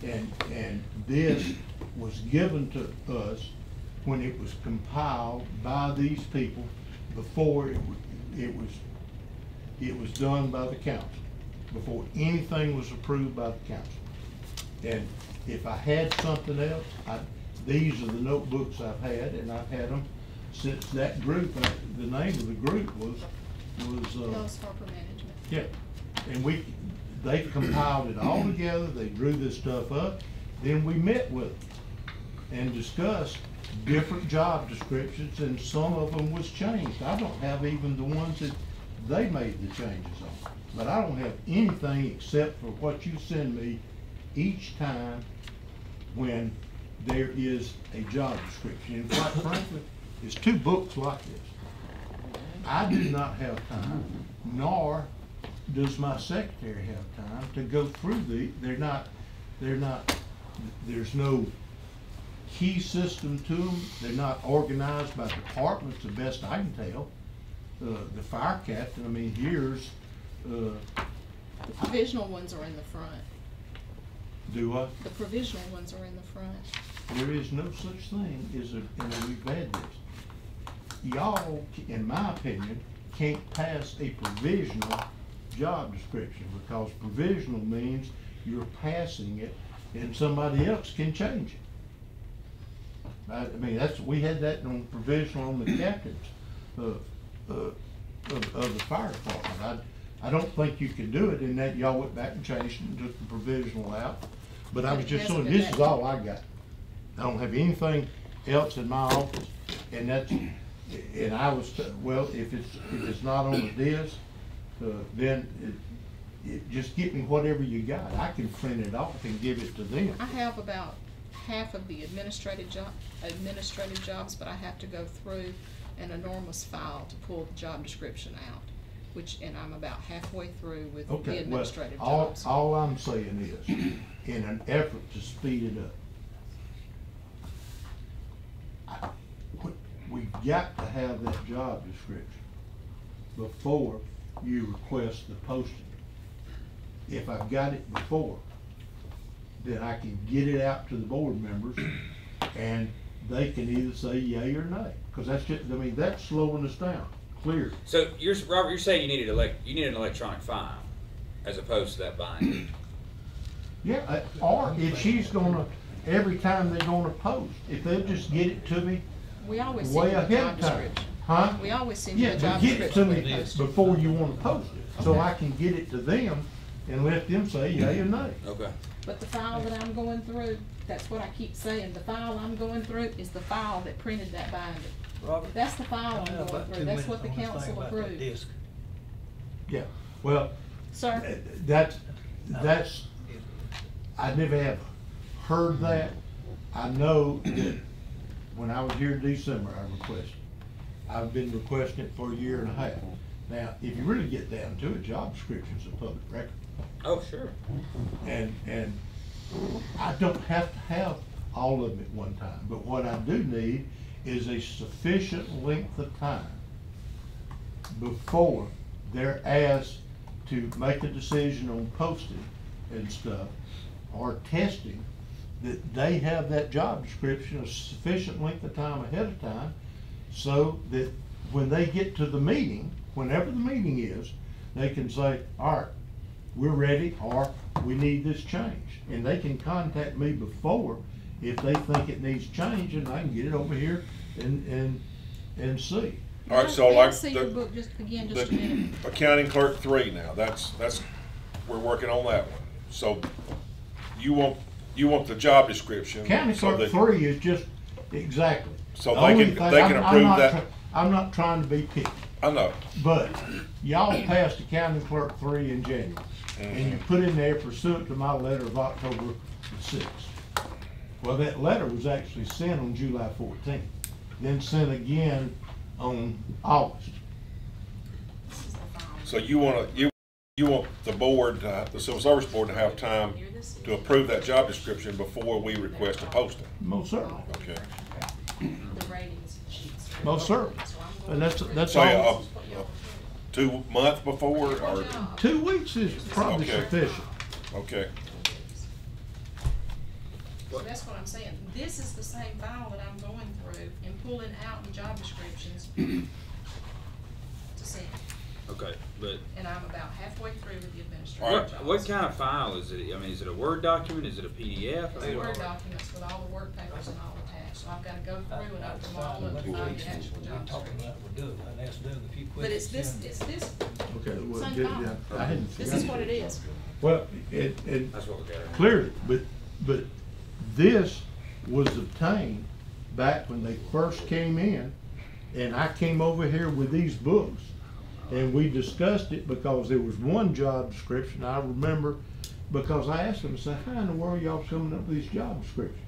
And this was given to us when it was compiled by these people before it was done by the council, before anything was approved by the council. And if I had something else, these are the notebooks I've had, and I've had them since that group, the name of the group was Hills Harbor Management. yeah, and they compiled it all together, they drew this stuff up, then we met with them and discussed different job descriptions, and some of them was changed. I don't have even the ones that they made the changes on, but I don't have anything except for what you send me each time when there is a job description. And quite frankly, it's 2 books like this. I do not have time, nor does my secretary have time to go through there's no key system to them. They're not organized by departments, the best I can tell. The fire captain, I mean, here's, The provisional ones are in the front. do what? The provisional ones are in the front. There is no such thing as and we've had this. Y'all, in my opinion, can't pass a provisional job description, because provisional means you're passing it and somebody else can change it. I mean, we had that on provisional on the captains of the fire department. I don't think you can do it, in that y'all went back and changed it and took the provisional out. But I was just saying, this is all I got. I don't have anything else in my office, and I was, well, if it's not on the disc, then just get me whatever you got. I can print it off and give it to them. I have about half of the administrative jobs, but I have to go through an enormous file to pull the job description out, and I'm about halfway through with the Okay, administrative well, jobs. all I'm saying is, in an effort to speed it up, we've got to have that job description before you request the posting. If I've got it before, then I can get it out to the board members, and they can either say yay or nay, because that's just, I mean, that's slowing us down, clear. So Robert, you're saying you need an electronic file as opposed to that binder. Yeah, or if she's gonna, every time they're gonna post, if they'll just get it to me We always send way you a ahead job of time. description. Huh? We always send you Yeah, a job but get it to description. me when you post it. before you wanna post it, so Okay. I can get it to them and let them say yay or nay. Okay. But the file that I'm going through, that's what I keep saying, the file I'm going through is the file that printed that binder. Robert? That's the file I have I'm going about through, 2 that's what the minutes on this thing council about that approved. disc. Yeah, well, Sir, that's, I never have heard that. I know that when I was here in December, I requested. I've been requesting it for a year and a half. Now, if you really get down to it, job description's a public record. Oh, sure. And I don't have to have all of them at one time, but what I do need is a sufficient length of time before they're asked to make a decision on posting and stuff, or testing, that they have that job description a sufficient length of time ahead of time, so that when they get to the meeting, whenever the meeting is, they can say, all right, we're ready, or we need this changed. And they can contact me before if they think it needs change, and I can get it over here and see. All right, so like See your book just again, just a minute. the accounting clerk 3 now, that's, we're working on that one. So you want the job description. County so clerk that- 3 is just, exactly. So The they only can- thing- they can I'm approve not that. I'm not trying to be picky, I know. but y'all passed accounting clerk 3 in January. And you put in there pursuant to my letter of October the 6th. Well, that letter was actually sent on July 14th, then sent again on August. So you want the board, the Civil Service Board, to have time to approve that job description before we request a posting. Most certainly, Okay. The ratings sheets. most certainly. And that's So all. 2 months before, or, 2 weeks is probably Okay. sufficient. okay. So that's what I'm saying. This is the same file that I'm going through and pulling out the job descriptions to send. Okay, but And I'm about halfway through with the All right. administrative. what kind of file is it? I mean, is it a Word document? Is it a PDF? It's Word documents with all the work papers and all attached, so I've gotta go through and open them all up and find the actual job description. But it's this, Okay, well, Same yeah, file. I hadn't. this is what it is. Well, it That's what we got. clearly, but this was obtained back when they first came in, and I came over here with these books, and we discussed it because there was one job description, I remember, because I asked them, I said, how in the world y'all coming up with these job descriptions?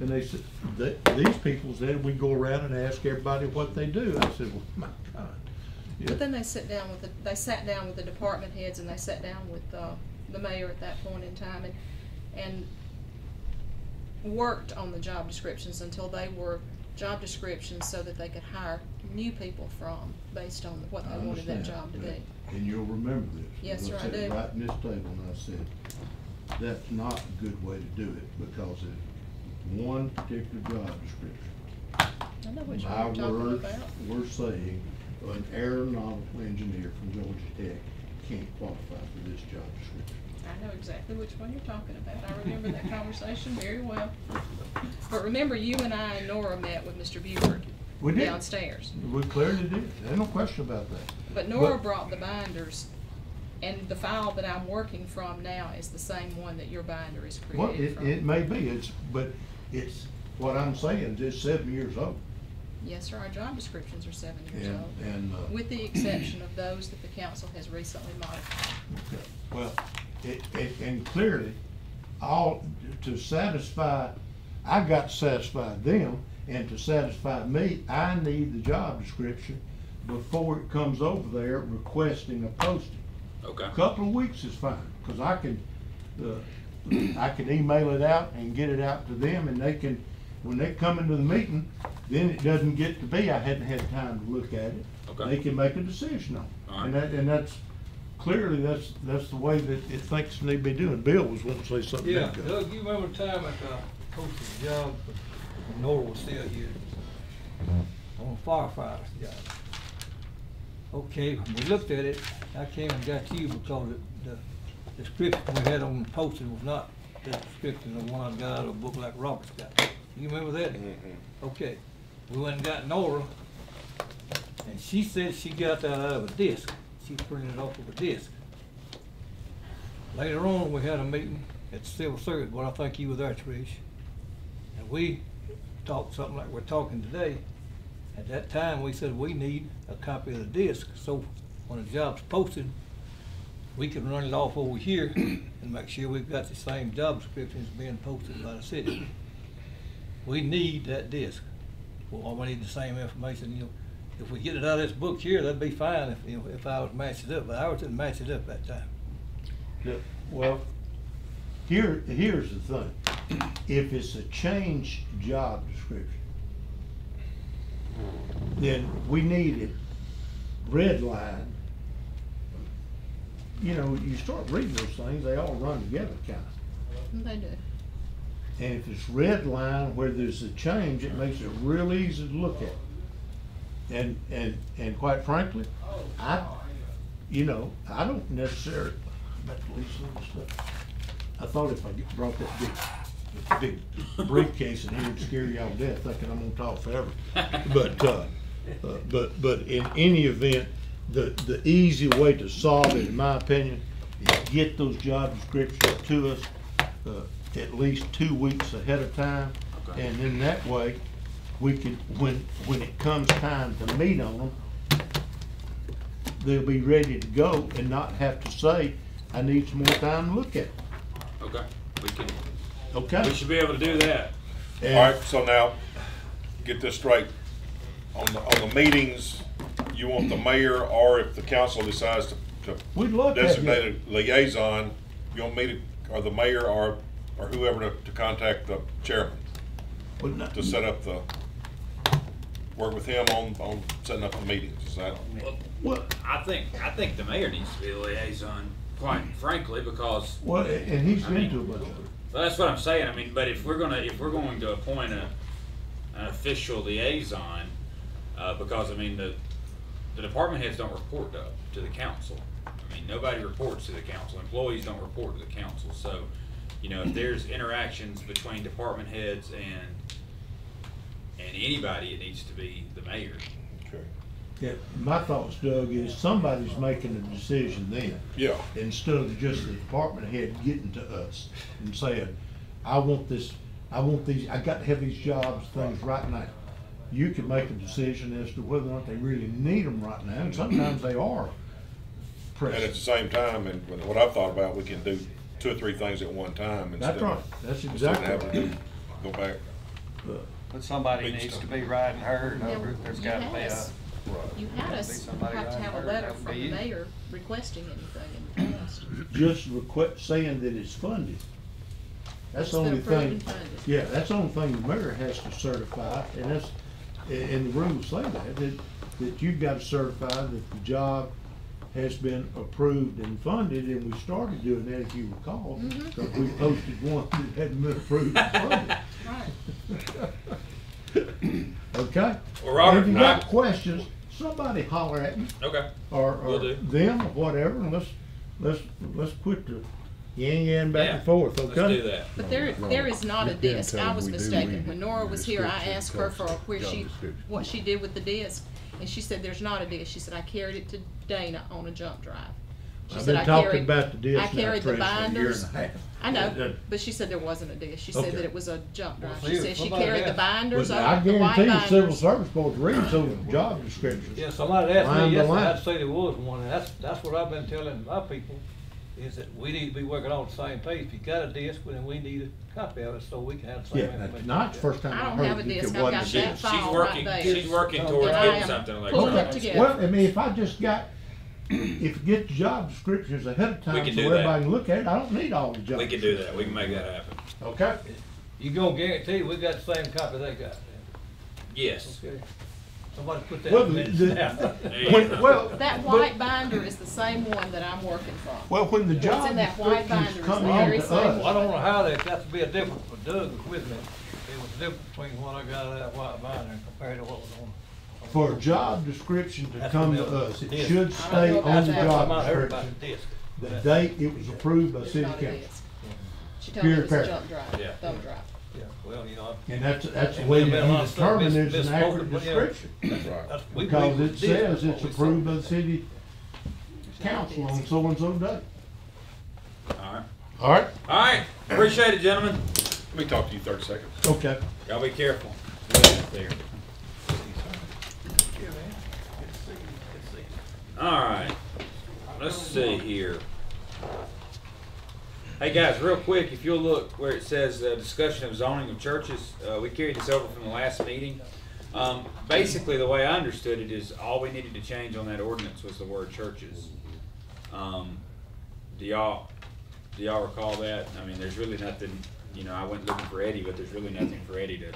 And they said, these people said, we go around and ask everybody what they do. I said, well, my God. Yeah. But then they sat down with the department heads, and they sat down with the mayor at that point in time, and worked on the job descriptions until they were job descriptions so that they could hire new people from, based on what they I wanted that understand job to that. be. And you'll remember this. Yes, sir, I sat do. right in this table, and I said, that's not a good way to do it, because it's one particular job description. I know which My one you're talking words about. were saying, an aeronautical engineer from Georgia Tech can't qualify for this job description. I know exactly which one you're talking about. I remember that conversation very well. But remember, you and I and Nora met with Mr. Buford We did. downstairs. We clearly did, there's no question about that. But Nora brought the binders, and the file that I'm working from now is the same one that your binder is Well, created from. it may be, but it's, what I'm saying is it's 7 years old. Yes, sir, our job descriptions are 7 years And, old, with the exception of those that the council has recently modified. okay, well, and clearly, to satisfy, I got to satisfy them, and to satisfy me, I need the job description before it comes over there requesting a posting. Okay. A couple of weeks is fine, because I can email it out and get it out to them, and they can, when they come into the meeting, then it doesn't get to be, I hadn't had time to look at it. Okay. They can make a decision on it. All And right. that's, clearly, that's the way that it thinks they need to be doing. Bill was wanting to say something. Yeah, back there. Doug, you remember the time after I posted the job, when Nora was still here, on a firefighter's job. Okay, when we looked at it, I came and got you because the description we had on the posting was not the description of one I got out of a book like Robert's got. You remember that? Okay, we went and got Nora, and she said she got that out of a disc. She printed it off of a disc. Later on, we had a meeting at the Civil Service, but I think you were there, Trish. And we talked something like we're talking today. At that time, we said we need a copy of the disc, so when the job's posted, we can run it off over here and make sure we've got the same job descriptions being posted by the city. We need that disc. Well, we need the same information, if we get it out of this book here, that'd be fine if, you know, if I was matched it up, but I didn't match it up that time. Well, here's the thing. If it's a change job description, then we need it redlined. You know, you start reading those things, they all run together kinda. They do. And if it's redlined where there's a change, it makes it real easy to look at. And quite frankly, I don't necessarily, I thought if I brought that big briefcase in here, it'd scare y'all to death, thinking I'm gonna talk forever. But in any event, the easy way to solve it, in my opinion, is get those job descriptions to us at least 2 weeks ahead of time. Okay. And then that way, we can, when it comes time to meet on them, they'll be ready to go and not have to say, I need some more time to look at it. Okay, Okay? we should be able to do that. And- All right, so now, get this straight. On the meetings, you want the mayor, or if the council decides to We'd love to have you. designate a liaison, you want me to, or the mayor, or whoever to contact the chairman Well, no- to set up work with him on setting up the meetings, is that? Well, I think the mayor needs to be a liaison, quite frankly, because well, and he's I been mean- to a bunch of it. well, that's what I'm saying. I mean, but if we're going to appoint an official liaison, because I mean the department heads don't report to the council. I mean, nobody reports to the council. Employees don't report to the council. So, you know, if there's interactions between department heads and anybody, it needs to be the mayor. Okay. Yeah, my thoughts, Doug, is somebody's making a decision then. Yeah. Instead of just the department head getting to us and saying, I want these, I got to have these jobs, things right now. You can make a decision as to whether or not they really need them right now, and sometimes they are And at the pressing. same time, and what I've thought about, we can do 2 or 3 things at one time instead That's right, of, that's instead of exactly having right. to go back. But somebody Big needs stuff. to be riding herd Yeah, over it. There's you gotta had be a. us- You had Gotta us be somebody have to riding have a herd. letter That would from be the you. mayor requesting anything in the past. Just saying that it's funded. That's It's the been only approved thing, and funded. yeah, that's the only thing the mayor has to certify, and that's, and the rules say that you've got to certify that the job has been approved and funded, and we started doing that, if you recall, because we posted one that hadn't been approved and funded. Right. Okay? Well, Robert, And if you got I- questions, somebody holler at me, Okay. or Will do. them, or whatever, and let's quit the yang back Yeah, and forth, okay? Let's do that. But there is not a You can't disc. tell I them was we do mistaken. read When Nora the was here, I description, asked her for job description. what she did with the disc, and she said there's not a disc. She said I carried it to Dana on a jump drive. She I've said been I talking carried, about the disc I now, carried the Trish, for a year binders. and a half. I know, but she said there wasn't a disc. She said Okay. that it was a jump drive. Well, She see, said she somebody carried the asked- binders But over, I the white guarantee you, civil binders. service board reads those job descriptions. Yeah, somebody asked Line me by yesterday, line. I'd say there was one, and that's what I've been telling my people, is that we need to be working on the same page. If you got a disc, well, then we need a copy of it so we can have the same Yeah, information. tonight's the first time I I don't heard have a that disc. there I've got wasn't a that disc. file She's right working. there. She's working And towards I getting am something pulling electronic. it together. Well, I mean, if I just got, if you get the job descriptions ahead of time can so do that. everybody can look at it, I don't need all the job. We can do that. We can make that happen. Okay? You gonna guarantee we got the same copy they got then? Yes. Okay. Somebody put that Well, in the- there now. There you When, go. well, That but- white binder is the same one that I'm working from. well, when the What's job in that white binder descriptions is come the in very to same Well, I us, don't know how that got to be a difference, but Doug was with me. It was different between what I got out of that white binder compared to what was on. for a job description to That's come what to the- us, it disc. should I don't stay know on about the that. job I heard about description, the disc. the date it was approved by It's city not a council. disc. She told me it was a Period. jump drive, Yeah. thumb drive. Yeah, well, you know. And that's the and way there's that been a you lot of stuff determine it's an misspoken, accurate but, yeah, description. that's- we Because believe it we did says what it's we approved saw. by the city council on so-and-so date. All right. All right? All right. Appreciate it, gentlemen. Let me talk to you 30 seconds. Okay. Y'all be careful. There. All right. Let's see here. Hey guys, real quick, if you'll look where it says discussion of zoning of churches, we carried this over from the last meeting. Basically, the way I understood it is all we needed to change on that ordinance was the word churches. Do y'all recall that? I mean, there's really nothing, you know, I went looking for Eddie, but there's really nothing for Eddie to.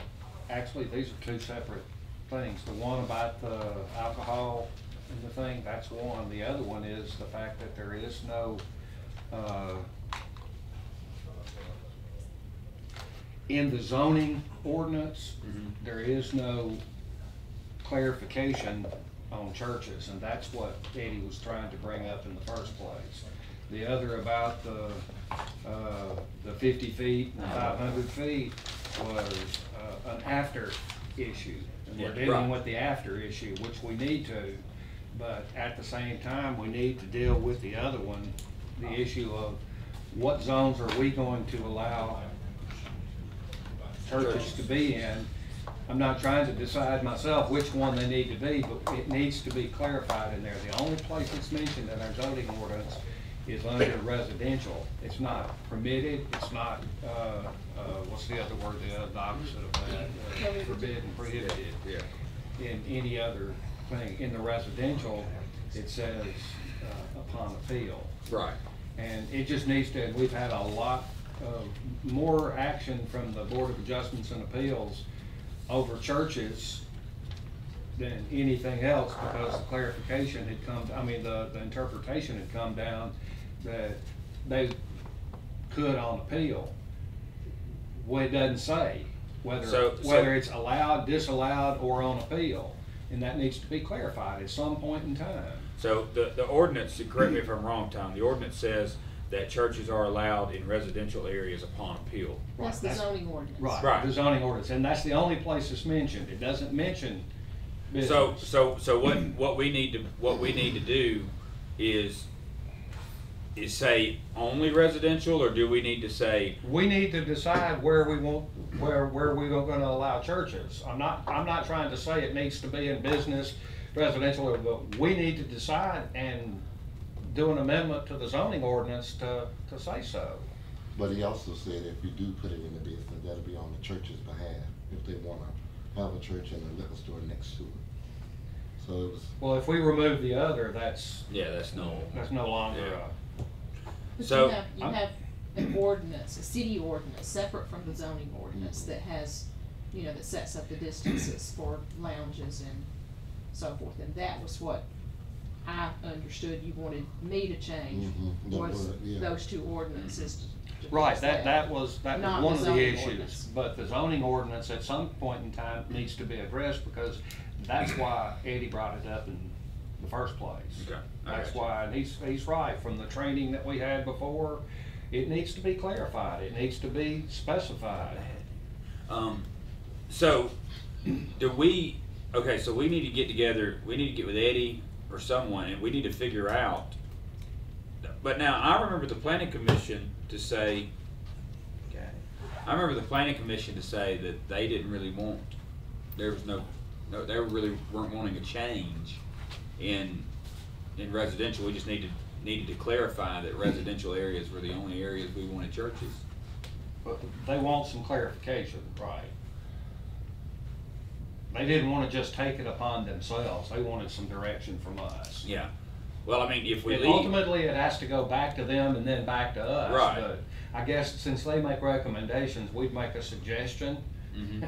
Actually, these are two separate things. The one about the alcohol and the thing, that's one. The other one is the fact that there is no, in the zoning ordinance, there is no clarification on churches, and that's what Eddie was trying to bring up in the first place. The other about the 50 feet and 500 feet was an after issue. And we're dealing with the after issue, which we need to, but at the same time, we need to deal with the other one, the issue of what zones are we going to allow churches to be in. I'm not trying to decide myself which one they need to be, but it needs to be clarified in there. The only place it's mentioned in our zoning ordinance is under residential. It's not permitted, it's not, what's the other word, the opposite of that? Forbidden, prohibited. Yeah. In any other thing. In the residential, it says upon appeal. Right. And it just needs to, and we've had a lot of more action from the Board of Adjustments and Appeals over churches than anything else, because the clarification had come, I mean, the interpretation had come down that they could on appeal. Well, it doesn't say whether it's allowed, disallowed, or on appeal, and that needs to be clarified at some point in time. So the ordinance, correct me if I'm wrong, Tom, the ordinance says that churches are allowed in residential areas upon appeal. That's the zoning ordinance. Right, the zoning ordinance, and that's the only place it's mentioned. It doesn't mention business. So what we need to do is say only residential, or do we need to say? We need to decide where we want, where we're gonna allow churches. I'm not trying to say it needs to be in business, residential, but we need to decide and do an amendment to the zoning ordinance to say so. But he also said if you do put it in the business, that'll be on the church's behalf, if they wanna have a church and a liquor store next to it. So it was. Well, if we remove the other, that's no longer. Yeah. But So, you have an ordinance, a city ordinance, separate from the zoning ordinance, that has, you know, that sets up the distances for lounges and so forth, and that was what I understood you wanted me to change, was those two ordinances. Right, that was Not one the of the zoning issues, ordinance. but the zoning ordinance at some point in time needs to be addressed, because that's why Eddie brought it up in the first place. Okay, That's why, and he's right, from the training that we had before, it needs to be clarified, it needs to be specified. So do we? Okay, so we need to get together. We need to get with Eddie or someone, and we need to figure out. But now I remember the planning commission to say. Okay, I remember the planning commission to say that they didn't really want. There was no, they really weren't wanting a change in residential. We just needed to clarify that residential areas were the only areas we wanted churches. But they want some clarification, right? They didn't want to just take it upon themselves, they wanted some direction from us. Yeah. Well, I mean, if we leave. Ultimately, it has to go back to them and then back to us. Right. But I guess since they make recommendations, we'd make a suggestion.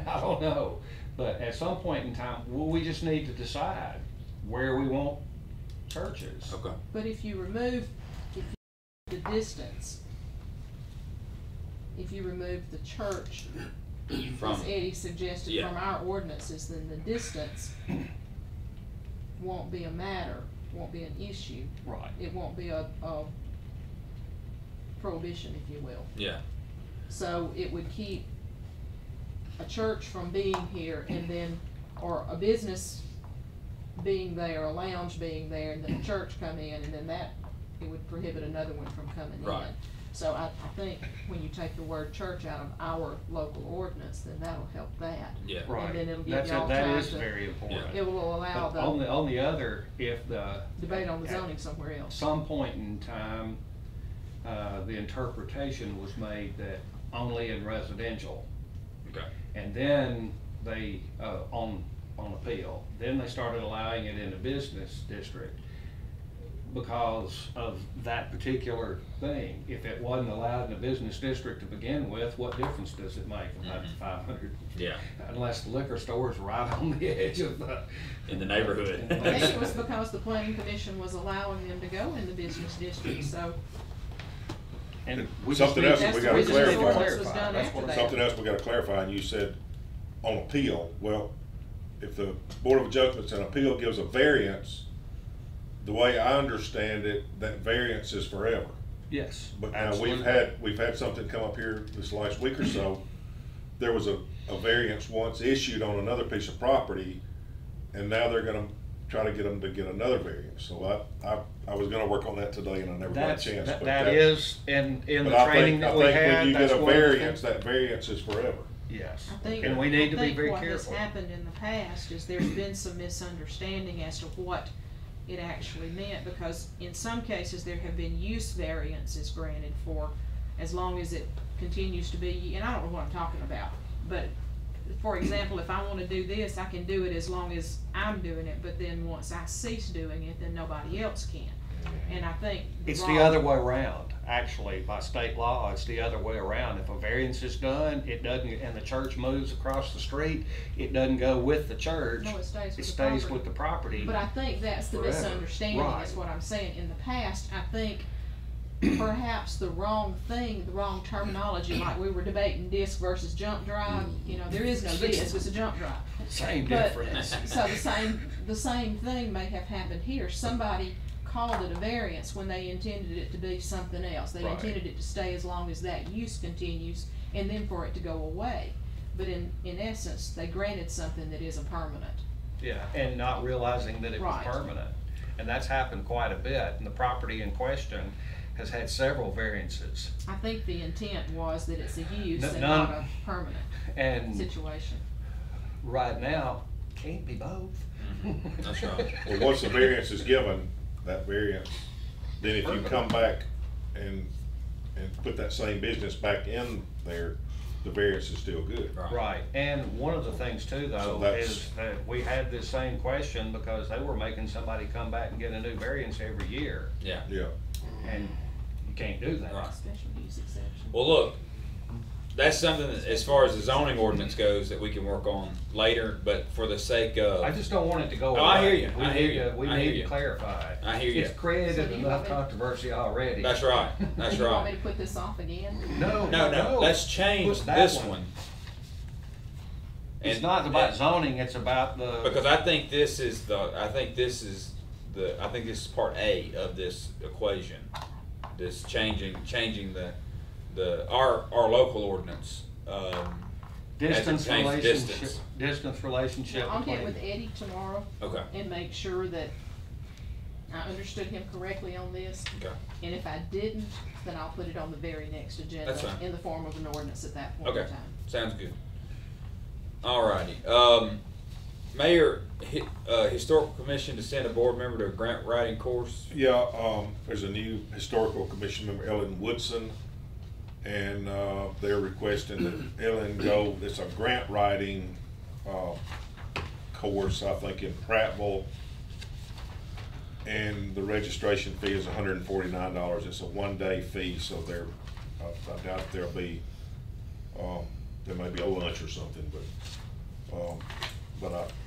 I don't know. But at some point in time, we just need to decide where we want churches. Okay. But if you remove the distance, if you remove the church, as Eddie suggested, from our ordinances, then the distance won't be a matter, won't be an issue. Right. It won't be a prohibition, if you will. Yeah. So it would keep a church from being here, and then, or a business being there, a lounge being there, and then a church come in, and then that, it would prohibit another one from coming in. Right. So I think when you take the word church out of our local ordinance, then that'll help that. Yeah. Right. And then it'll give y'all That time is to, very important. it will allow But the on the other, if the. debate on the at zoning somewhere else. some point in time, the interpretation was made that only in residential. Okay. And then they, on on appeal. Then they started allowing it in the business district because of that particular thing. If it wasn't allowed in the business district to begin with, what difference does it make about the 500? Yeah. Unless the liquor store is right on the edge of the. In the neighborhood. I think it was because the planning commission was allowing them to go in the business district, so. And we Something just else need- that we gotta just need to clarify. Ordinance was done That's after what that. Something else we gotta clarify, and you said on appeal, well, if the Board of Adjustments and Appeal gives a variance, the way I understand it, that variance is forever. Yes. But now absolutely. we've had something come up here this last week or so. There was a variance once issued on another piece of property, and now they're gonna try to get them to get another variance. So I was gonna work on that today and I never got a That's, chance. but that is in but the I training think, that I we think had. when you that's get a one of the variance, things- that variance is forever. Yes. I think, And we need to be very what has careful. happened in the past is there's been some misunderstanding as to what it actually meant, because in some cases there have been use variances granted for as long as it continues to be, and I don't know what I'm talking about, but for example, if I wanna do this, I can do it as long as I'm doing it, but then once I cease doing it, then nobody else can. And I think It's wrong- the other way around, actually, by state law, it's the other way around. If a variance is done, it doesn't, and the church moves across the street, it doesn't go with the church. No, it stays with It the stays property. with the property. But I think that's the Forever. misunderstanding, Right. is what I'm saying. In the past, I think perhaps the wrong thing, the wrong terminology, like we were debating disc versus jump drive, you know, there is no disc, it's a jump drive. Same But, difference. so the same thing may have happened here. Somebody called it a variance when they intended it to be something else. They Right. intended it to stay as long as that use continues, and then for it to go away. But in essence, they granted something that isn't permanent. Yeah, and not realizing that it was Right. permanent. And that's happened quite a bit, and the property in question has had several variances. I think the intent was that it's a use N- and none- not a permanent And situation. right now, can't be both. That's right. Well, once the variance is given, that variance, then if you come back and put that same business back in there, the variance is still good. Right, and one of the things too, So though, that's- is that we had this same question because they were making somebody come back and get a new variance every year, Yeah. Yeah. and you can't do that. Right. Special use exception. Well, look, that's something that, as far as the zoning ordinance goes, that we can work on later, but for the sake of. I just don't want it to go away. Oh, I hear you. We I hear need you. to- We I hear need you. to clarify it. I hear you. It's created So do you enough want me to- controversy already. That's right, that's Do you want me right. to put this off again? No, No, let's change Put that this one. one. It's And- not about and- zoning, it's about the. Because I think this is I think this is part A of this equation. This changing our local ordinance, Distance as it changed relationship, distance relationship I'll get between. with Eddie tomorrow Okay, and make sure that I understood him correctly on this. okay. And if I didn't, then I'll put it on the very next agenda That's fine. in the form of an ordinance at that point in Okay, time. sounds good. Alrighty, Mayor, Historical Commission to send a board member to a grant writing course. Yeah, there's a new historical commission member, Ellen Woodson, and, they're requesting that Ellen go, it's a grant writing, course, I think in Prattville. And the registration fee is $149. It's a one-day fee, so I doubt if there'll be, there may be a lunch or something, but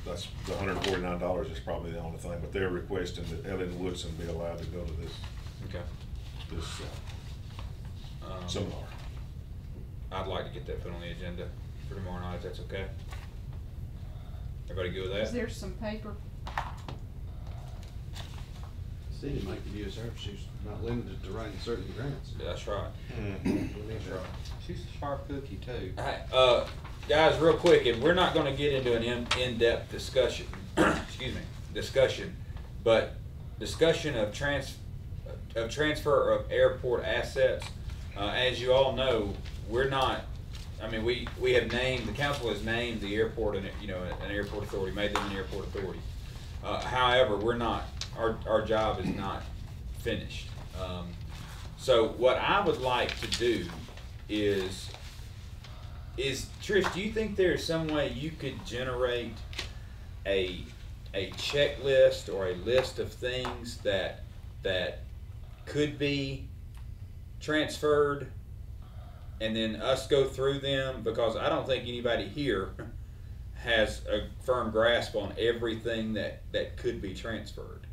that's, the $149 is probably the only thing, but they're requesting that Ellen Woodson be allowed to go to Okay. this seminar. I'd like to get that put on the agenda for tomorrow night, if that's okay. Everybody good with Is that? there some paper? City might could use her, she's not limited to writing certain grants. That's right. We need her. She's a sharp cookie too. Alright, guys, real quick, and we're not gonna get into an in-depth discussion, excuse me, but discussion of transfer of airport assets. As you all know, we're not, I mean, we have named, the council has named the airport an airport authority, made them an airport authority. However, we're not, our job is not finished. So what I would like to do is Trish, do you think there's some way you could generate a checklist or a list of things that could be transferred, and then us go through them, because I don't think anybody here has a firm grasp on everything that could be transferred.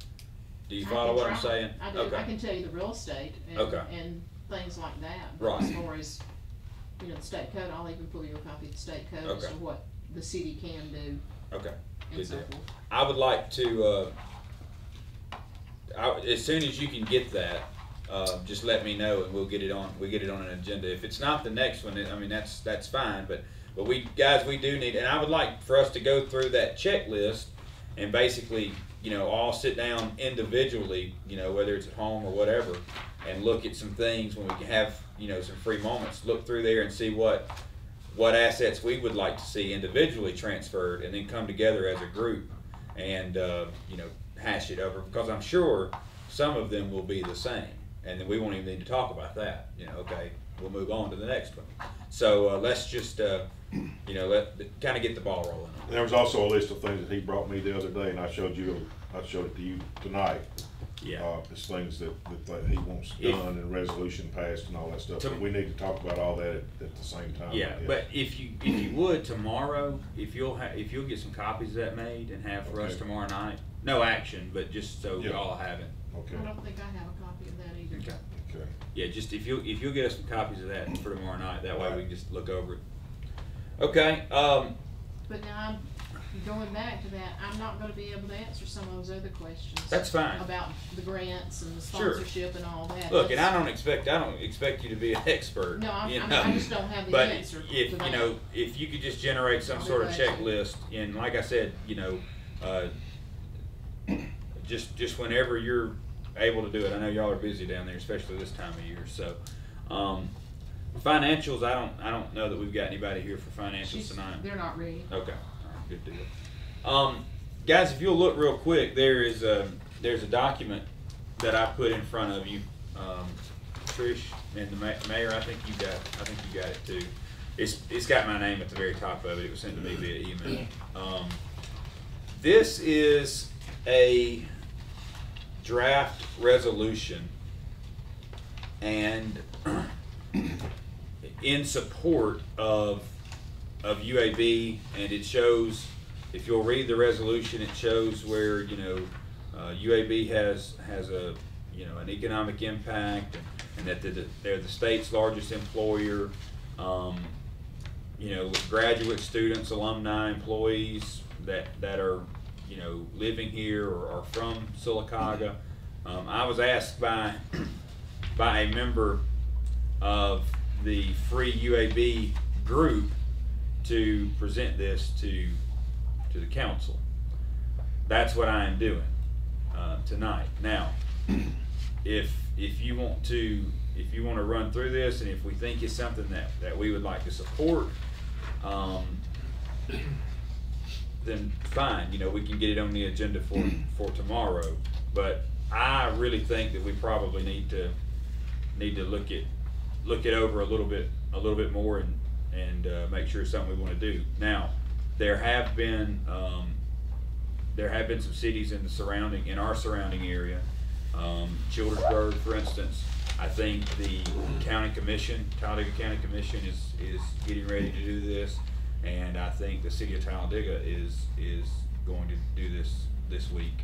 Do you follow what I'm saying? I do. Okay. I can tell you the real estate and, Okay. and things like that. But Right. as far as, you know, the state code, I'll even pull you a copy of the state code as Okay. to what the city can do Okay, and good so deal. forth. I would like to, as soon as you can get that, just let me know and we'll get it on an agenda. If it's not the next one, I mean, that's fine, but we do need, and I would like for us to go through that checklist and basically, you know, all sit down individually, you know, whether it's at home or whatever, and look at some things when we can have, you know, some free moments, look through there and see what assets we would like to see individually transferred, and then come together as a group and, you know, hash it over, because I'm sure some of them will be the same, and then we won't even need to talk about that, you know, okay, we'll move on to the next one. So, let's just, you know, kind of get the ball rolling. There was also a list of things that he brought me the other day, and I showed it to you tonight. Yeah. It's things that he wants done and resolution passed and all that stuff. But we need to talk about all that at the same time. Yeah, but if you would tomorrow, if you'll get some copies of that made and have for us Okay. tomorrow night, no action, but just so Yeah. y'all have it. Okay. I don't think I have a copy of that either. Okay. Okay. Yeah, just if you'll get us some copies of that for tomorrow night, that way we can just look over it. Okay. But now going back to that, I'm not gonna be able to answer some of those other questions. That's fine. About the grants and the Sure. sponsorship and all that. Look, and I That's- don't expect you to be an expert. No, you I know. just don't have the But answer if to you that. know, if you could just generate some I'll be sort of glad to. checklist, and like I said, you know, just whenever you're able to do it. I know y'all are busy down there, especially this time of year. So, financials, I don't know that we've got anybody here for financials tonight. They're not ready. Okay, all right, good deal. Guys, if you'll look real quick, there's a document that I put in front of you, Trish and the mayor. I think you got it too. It's got my name at the very top of it. It was sent to me via email. This is a draft resolution, and in support of UAB, and it shows, if you'll read the resolution, it shows where, you know, UAB has a, you know, an economic impact, and that they're the state's largest employer. You know, with graduate students, alumni, employees that are, you know, living here or are from Sylacauga. I was asked by a member of the Free UAB group to present this to the council. That's what I am doing tonight. Now, if you want to run through this, and if we think it's something that we would like to support, then fine. You know, we can get it on the agenda for tomorrow. But I really think that we probably need to look it over a little bit more and make sure it's something we want to do. Now, there have been some cities in our surrounding area, Childersburg, for instance. I think the Talladega County Commission is getting ready to do this, and I think the city of Talladega is going to do this week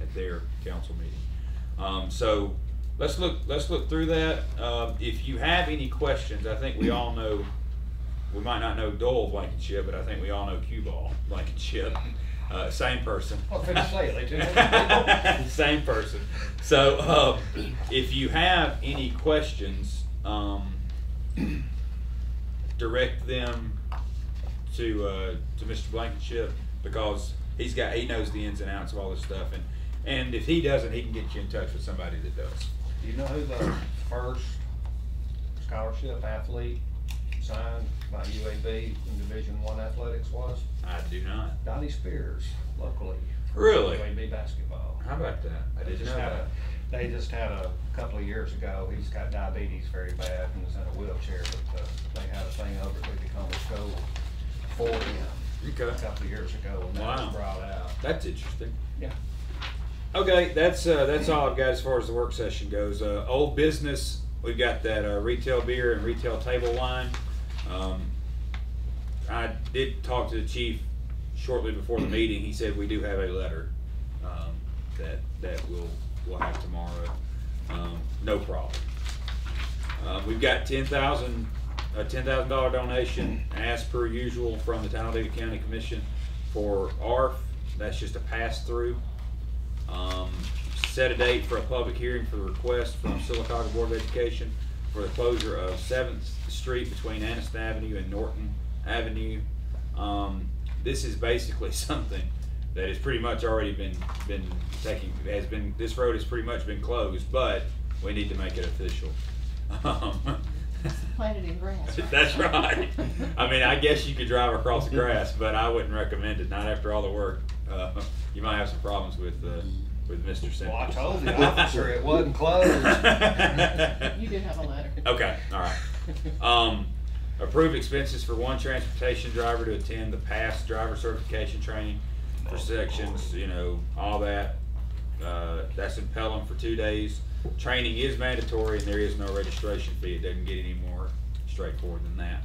at their council meeting. So let's look through that. If you have any questions, I think we all know. We might not know Dole Blankenship, but I think we all know Cue Ball Blankenship. Same person. Well, couldn't say it, they do. Same person. So, if you have any questions, direct them to Mr. Blankenship, because he knows the ins and outs of all this stuff, and if he doesn't, he can get you in touch with somebody that does. Do you know who the first scholarship athlete signed by UAB in Division I athletics was? I do not. Donnie Spears, locally. for Really? UAB basketball. How about that? I didn't know that. They just had a couple of years ago, he's got diabetes very bad and is in a wheelchair, but they had a thing over at Lee Tacoma School for him. Okay. a couple of years ago when that Wow. was brought out. That's interesting. Yeah. Okay, that's all I've got as far as the work session goes. Old business, we've got that retail beer and retail table wine. I did talk to the chief shortly before the meeting. He said we do have a letter that we'll have tomorrow. No problem. We've got a $10,000 donation as per usual from the Talladega County Commission for ARF. That's just a pass through. Set a date for a public hearing for the request from Sylacauga Board of Education for the closure of 7th Street between Anniston Avenue and Norton Avenue. This is basically something that has pretty much already been taken, this road has pretty much been closed, but we need to make it official. Planted in grass. Right? That's right. I mean, I guess you could drive across the grass, but I wouldn't recommend it, not after all the work. You might have some problems with Mr. Simpkins. Well, I told the officer it wasn't closed. You did have a letter. Okay, all right. Approve expenses for one transportation driver to attend the PASS driver certification training for sections, all that. That's in Pelham for 2 days. Training is mandatory and there is no registration fee. It doesn't get any more straightforward than that.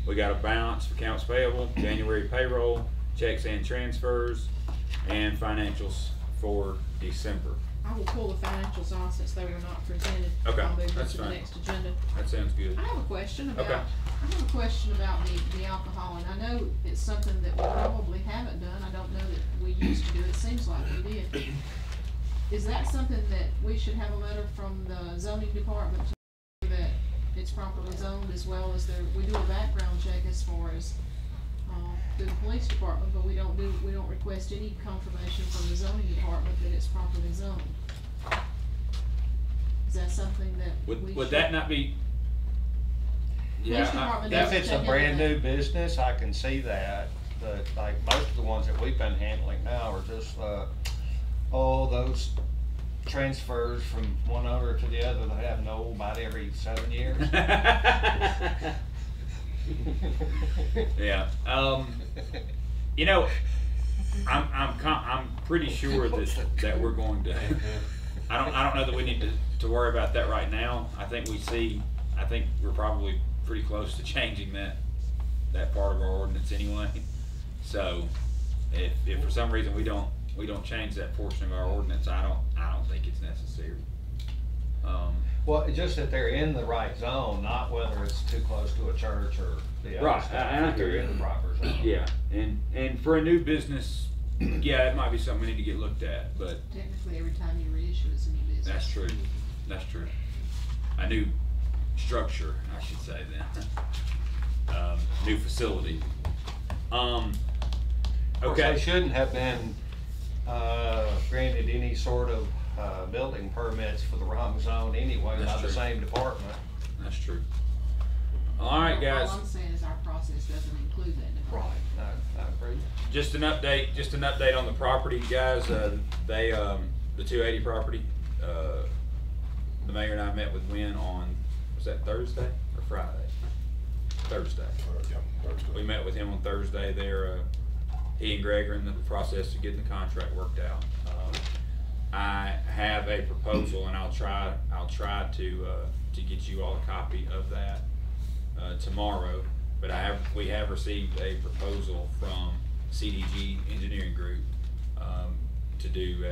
We got a balance for accounts payable, January payroll, checks and transfers, and financials for December. I will pull the financials off since they were not presented. Okay, I'll move that's to the fine. next agenda. That sounds good. I have a question about, Okay. the alcohol, and I know it's something that we probably haven't done. I don't know that we used to do it. It seems like we did. Is that something that we should have a letter from the zoning department to that it's properly zoned, as well as we do a background check as far as through the police department, but we don't request any confirmation from the zoning department that it's properly zoned? Is that something that we Would should? that not be? Police department If doesn't it's a check into brand that. new business, I can see that, but like most of the ones that we've been handling now are just, those transfers from one owner to the other that happen about every 7 years. Yeah. I'm pretty sure that we're going to. I don't know that we need to worry about that right now. I think we're probably pretty close to changing that part of our ordinance anyway. So if for some reason we don't change that portion of our ordinance, I don't think it's necessary. Well, it's just that they're in the right zone, not whether it's too close to a church or the other Right, stuff. and I They're hear in you. the proper zone. Yeah, and for a new business, yeah, it might be something we need to get looked at, but Technically, every time you reissue, it's a new business. that's true. That's true. A new structure, I should say then. New facility. Of course, they Okay. shouldn't have been granted any sort of building permits for the wrong zone anyway That's by the true. same department. That's true. All right, guys. All I'm saying is our process doesn't include that department. I agree. Just an update on the property, guys. The 280 property. The mayor and I met with Wynn on, was that Thursday or Friday? Thursday. We met with him on Thursday. He and Greg are in the process of getting the contract worked out. I have a proposal, and I'll try to get you all a copy of that tomorrow. But we have received a proposal from CDG Engineering Group to do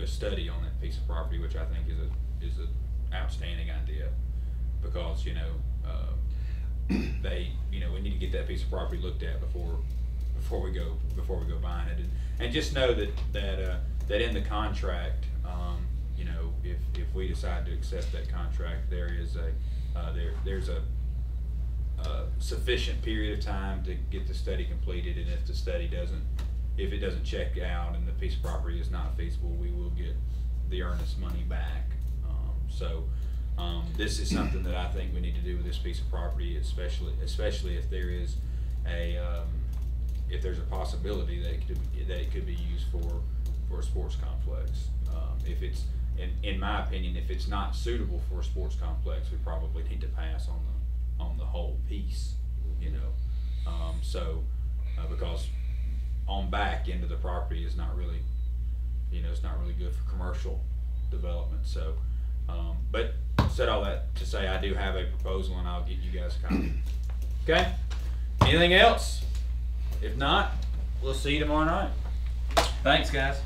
a study on that piece of property, which I think is an outstanding idea, because we need to get that piece of property looked at before we go buying it, and just know that in the contract, if we decide to accept that contract, there's a sufficient period of time to get the study completed, and if the study doesn't check out and the piece of property is not feasible, we will get the earnest money back. This is something that I think we need to do with this piece of property, especially if there's a possibility that it could be used for a sports complex. If it's, in my opinion, if it's not suitable for a sports complex, we probably need to pass on the whole piece. So, because on back into the property is not really, it's not really good for commercial development. So, but said all that to say I do have a proposal and I'll get you guys a copy. Okay? Anything else? If not, we'll see you tomorrow night. Thanks, guys.